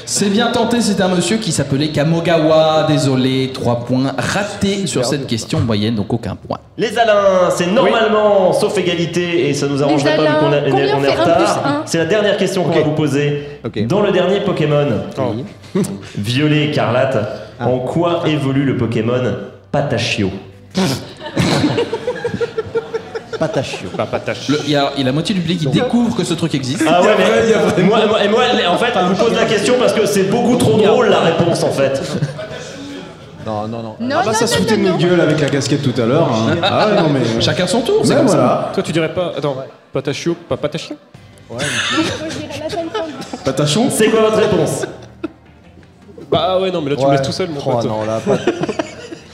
C'est bien tenté, c'est un monsieur qui s'appelait Kamogawa. Désolé, 3 points ratés sur cette question moyenne, donc aucun point. Les Alains, c'est normalement sauf égalité et ça nous arrangerait Les pas vu qu'on Alains, combien on est fait en 1 plus retard. 1? C'est la dernière question qu'on va vous poser. Ok. Dans le dernier Pokémon, Violet Écarlate, en quoi évolue le Pokémon Patachio? Patachio. Pas patache. Il y a la moitié du public qui découvre que ce truc existe. Ah ouais, mais moi, en fait, on vous pose la question parce que c'est beaucoup trop drôle la réponse en fait. Non, non, non. Non, Ah bah, ça non, se foutait de non, nos non. gueules avec la casquette tout à l'heure. Hein. Ah ouais, non, mais... Chacun son tour, c'est Ouais, comme voilà. Toi, tu dirais pas. Attends, patachio, pas patachio? Patachon. C'est quoi votre réponse? Bah ouais, non, mais là, tu me laisses tout seul, mon Oh pote. non, là, pas...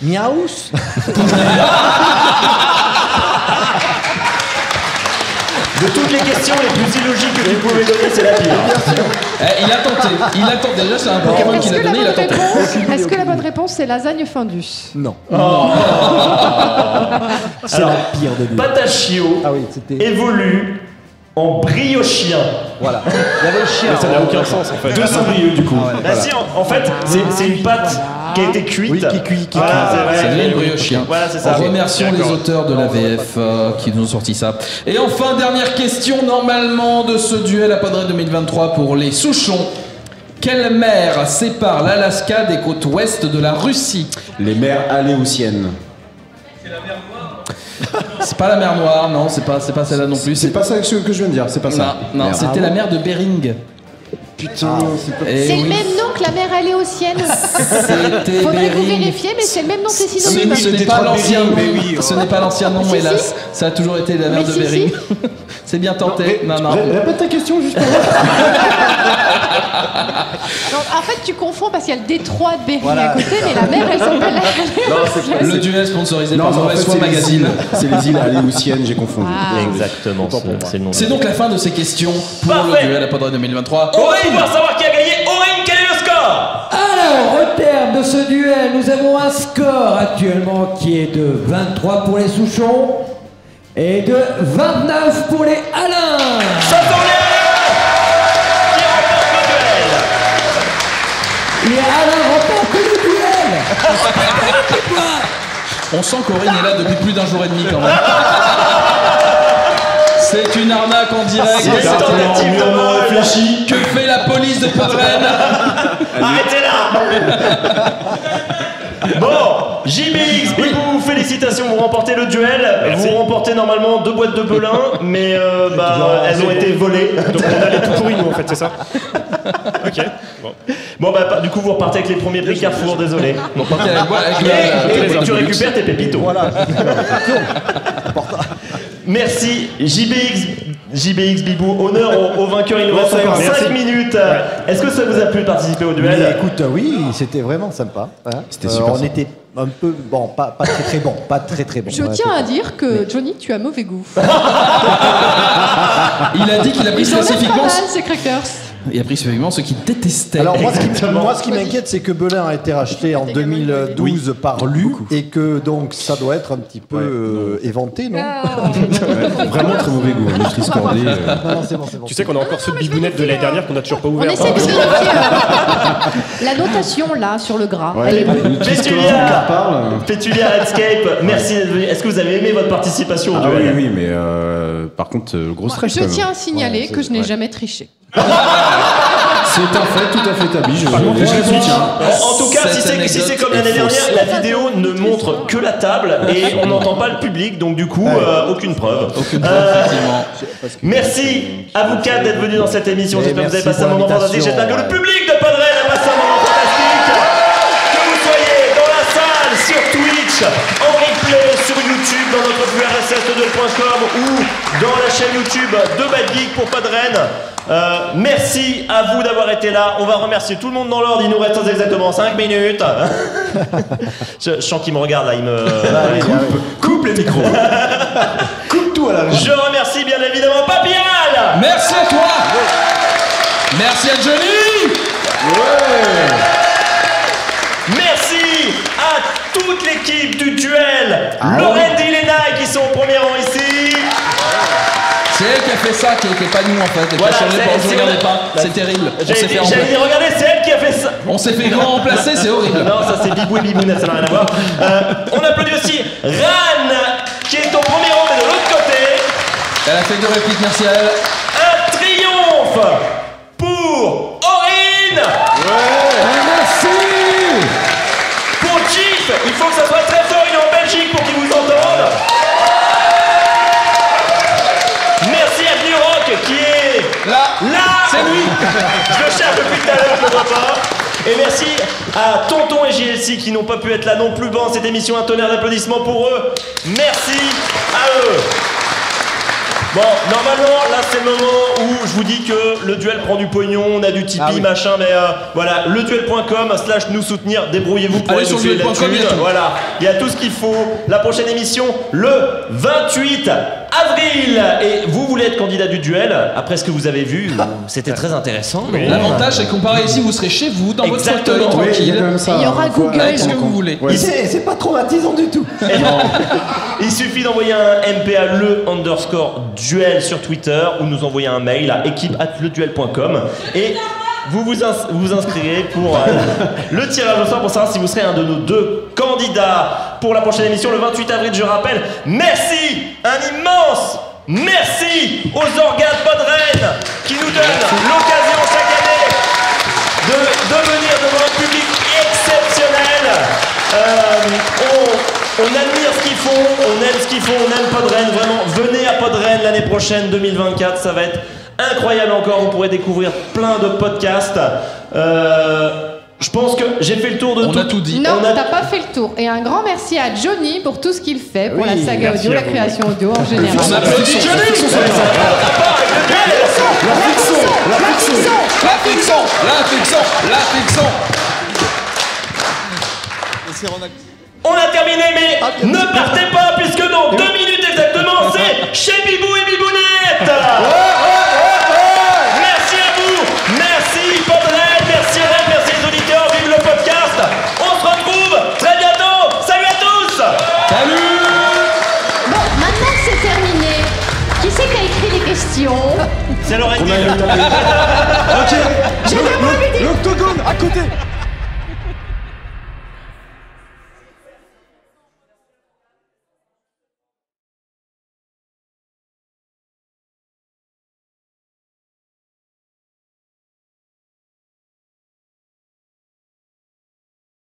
Miaous. De toutes les questions les plus illogiques que vous pouvez donner, c'est la pire. Il a tenté, déjà c'est un Pokémon Est-ce qu'il a que, la donné, il a bonne tenté. réponse, est-ce que la bonne réponse c'est lasagne Findus? Non. C'est la pire de lui. Patachio Ah oui, c'était... évolue en briochien. Voilà. Il y avait le chien. Mais ça n'a aucun sens, en fait. 200 brieux, du coup. Bah si, en fait, c'est une pâte qui a été cuite. Oui, qui cuit. Voilà, c'est vrai. C'est bien le briochien. Voilà, c'est ça. Remercions les D'accord. auteurs de la VF qui nous ont sorti ça. Et enfin, dernière question normalement de ce duel à Podred 2023 pour les Souchons. Quelle mer sépare l'Alaska des côtes ouest de la Russie? Les mers aléoutiennes. C'est pas la mer Noire, non, c'est pas celle-là non plus. C'est pas ça que je viens de dire, c'est pas ça. Non, Merde. c'était la mer de Bering. Putain, c'est pas... Eh C'est le oui. même nom que la mer aléotienne. C'était Faudrait vous Bering. vérifier, mais c'est le même nom, c'est Ce synonyme. n'est pas l'ancien nom. mais oui. Ce n'est pas l'ancien nom, Si, hélas. si. Ça a toujours été la mer Mais de si, Bering. C'est bien tenté. Non. Répète ta question juste pour Donc, en fait, tu confonds parce qu'il y a le détroit de Bering Voilà, à côté, mais la mer, elle s'appelle la Le duel sponsorisé Non, par en fait, Mauvaise Foi c'est les Magazine. îles. C'est les îles aléoutiennes, j'ai confondu. Exactement, c'est le nom. C'est donc la fin de ces questions pour Parfait. le duel à Podred 2023. On va pouvoir savoir qui a gagné. Aurine, quel est le score? Alors, au terme de ce duel, nous avons un score actuellement qui est de 23 pour les Souchons et de 29 pour les Alains. Ça tourne. Les Alains remportent le duel. On sent qu'Aurine est là depuis plus d'un jour et demi quand même. C'est une arnaque en direct. C'est une tentative de vol. Réfléchi. Que fait la police de Podren? Arrêtez-la. Bon, JBX, Bibou, félicitations, vous remportez le duel. Merci. Vous remportez normalement 2 boîtes de Belin, mais elles ont été volées. Donc on a les tout pourris, nous, en fait, c'est ça? Ok. Bon, du coup, vous repartez avec les premiers prix Carrefour, désolé. Bon, partez avec moi, avec Et tu récupères tes pépitos. Voilà. Merci JBX Bibou, honneur au vainqueur, il nous reste encore 5 minutes. Est-ce que ça vous a plu de participer au duel? Mais écoute, oui, c'était vraiment sympa. Hein. C'était super. On était un peu, bon, pas très très bon, pas très très bon. Je tiens à dire que Johnny, tu as mauvais goût. Il a dit qu'il a pris Ils sont pas spécifiquement. mal, ces crackers. Il a pris spécifiquement ceux qui détestaient. Alors moi, ce qui m'inquiète, c'est que Belin a été racheté en 2012 par Lu et que donc ça doit être un petit peu éventé, non? Vraiment très mauvais goût, Nutri Scordé. Non, c'est bon, c'est bon. Tu sais qu'on a encore ceux de Bibounette de l'année dernière qu'on a toujours pas On ouvert. essaie de vérifier la notation là sur le gras. Elle est bonne. Pétulia Redscape, merci d'être venu. Est-ce que vous avez aimé votre participation au Ah duel? oui, mais par contre, gros stress. Je quand même. tiens à signaler que je n'ai jamais triché. C'est un fait tout à fait établi. Je le soutiens. En tout cas, si c'est comme l'année dernière, la vidéo ne montre que la table et on n'entend pas le public, donc du coup, aucune preuve. Effectivement. Merci à vous 4 d'être venus dans cette émission. Et J'espère que vous avez merci passé un pour moment fantastique. l'invitation. J'espère que le public de Podren a passé un moment fantastique. Que vous soyez dans la salle, sur Twitch, en replay, sur YouTube, dans notre flux RSS2.com ou dans la chaîne YouTube de Bad Geek pour Podren. Merci à vous d'avoir été là. On va remercier tout le monde dans l'ordre. Il nous reste exactement 5 minutes. je sens qu'il me regarde là. Il me Coupe les micros. Coupe tout à la Je remercie bien évidemment Papial. Merci à toi. Merci à Johnny. Merci à toute l'équipe du duel. Lorraine et Léna qui sont au premier rang ici. C'est elle qui a fait ça, qui n'est pas nous en fait. Et Voilà, qui a changé c'est- pour c'est- regardez pas. C'est terrible. On s'est fait J'allais remplacer. dire, regardez, c'est elle qui a fait ça. On s'est fait grand remplacer, c'est horrible. Non, ça c'est Bibou et Bibounette, ça n'a rien à voir. On applaudit aussi Ran qui est au premier rang mais de l'autre côté. Elle a fait 2 répliques, merci à elle. Un triomphe pour Aurine. Merci. Pour Chief, il faut que ça soit très fort, il est en Belgique pour qu'il vous entende. Merci à Glurock qui est là. C'est lui. Je le cherche depuis tout à l'heure, je le vois pas. Et merci à Tonton et JLC qui n'ont pas pu être là non plus pendant cette émission. Un tonnerre d'applaudissements pour eux. Merci à eux. Bon, normalement, là c'est le moment où je vous dis que le duel prend du pognon, on a du Tipeee, machin, mais voilà, leduel.com/ nous soutenir, débrouillez-vous pour Allez aller sur nous filer la leduel.com, thune. il y a tout. Voilà, il y a tout ce qu'il faut. La prochaine émission, le 28 avril. Et vous voulez être candidat du duel, après ce que vous avez vu, c'était très intéressant. non L'avantage, c'est que comparé ici, vous serez chez vous, dans votre fauteuil, Exactement. Oui, il y a tranquille. quand même ça. Il y aura Google. Avec ce que vous voulez. Ouais. C'est pas traumatisant du tout. Il suffit d'envoyer un MPA _duel sur Twitter ou nous envoyer un mail à équipe@leduel.com et vous inscrirez pour le tirage au sort pour savoir si vous serez un de nos 2 candidats pour la prochaine émission le 28 avril, je rappelle. Merci, un immense merci aux organes Podren qui nous donnent l'occasion chaque année de venir devant un public exceptionnel. On admire ce qu'ils font, on aime ce qu'ils font, on aime Podren, vraiment. Venez à Podren l'année prochaine, 2024, ça va être incroyable encore. Vous pourrez découvrir plein de podcasts. Je pense que j'ai fait le tour de tout. On a tout dit. Non, t'as pas fait le tour. Et un grand merci à Johnny pour tout ce qu'il fait pour la saga merci audio, à la vous. création audio en général. On applaudit Johnny. La fiction. On a terminé, mais ne partez pas, puisque dans 2 minutes exactement, c'est chez Bibou et Bibounette. Merci à vous, merci Podren, merci Ren, merci les auditeurs, vive le podcast. On se retrouve très bientôt. Salut à tous. Salut. Bon, maintenant que c'est terminé, qui c'est qui a écrit les questions? C'est Lorraine. Ok. L'octogone à côté.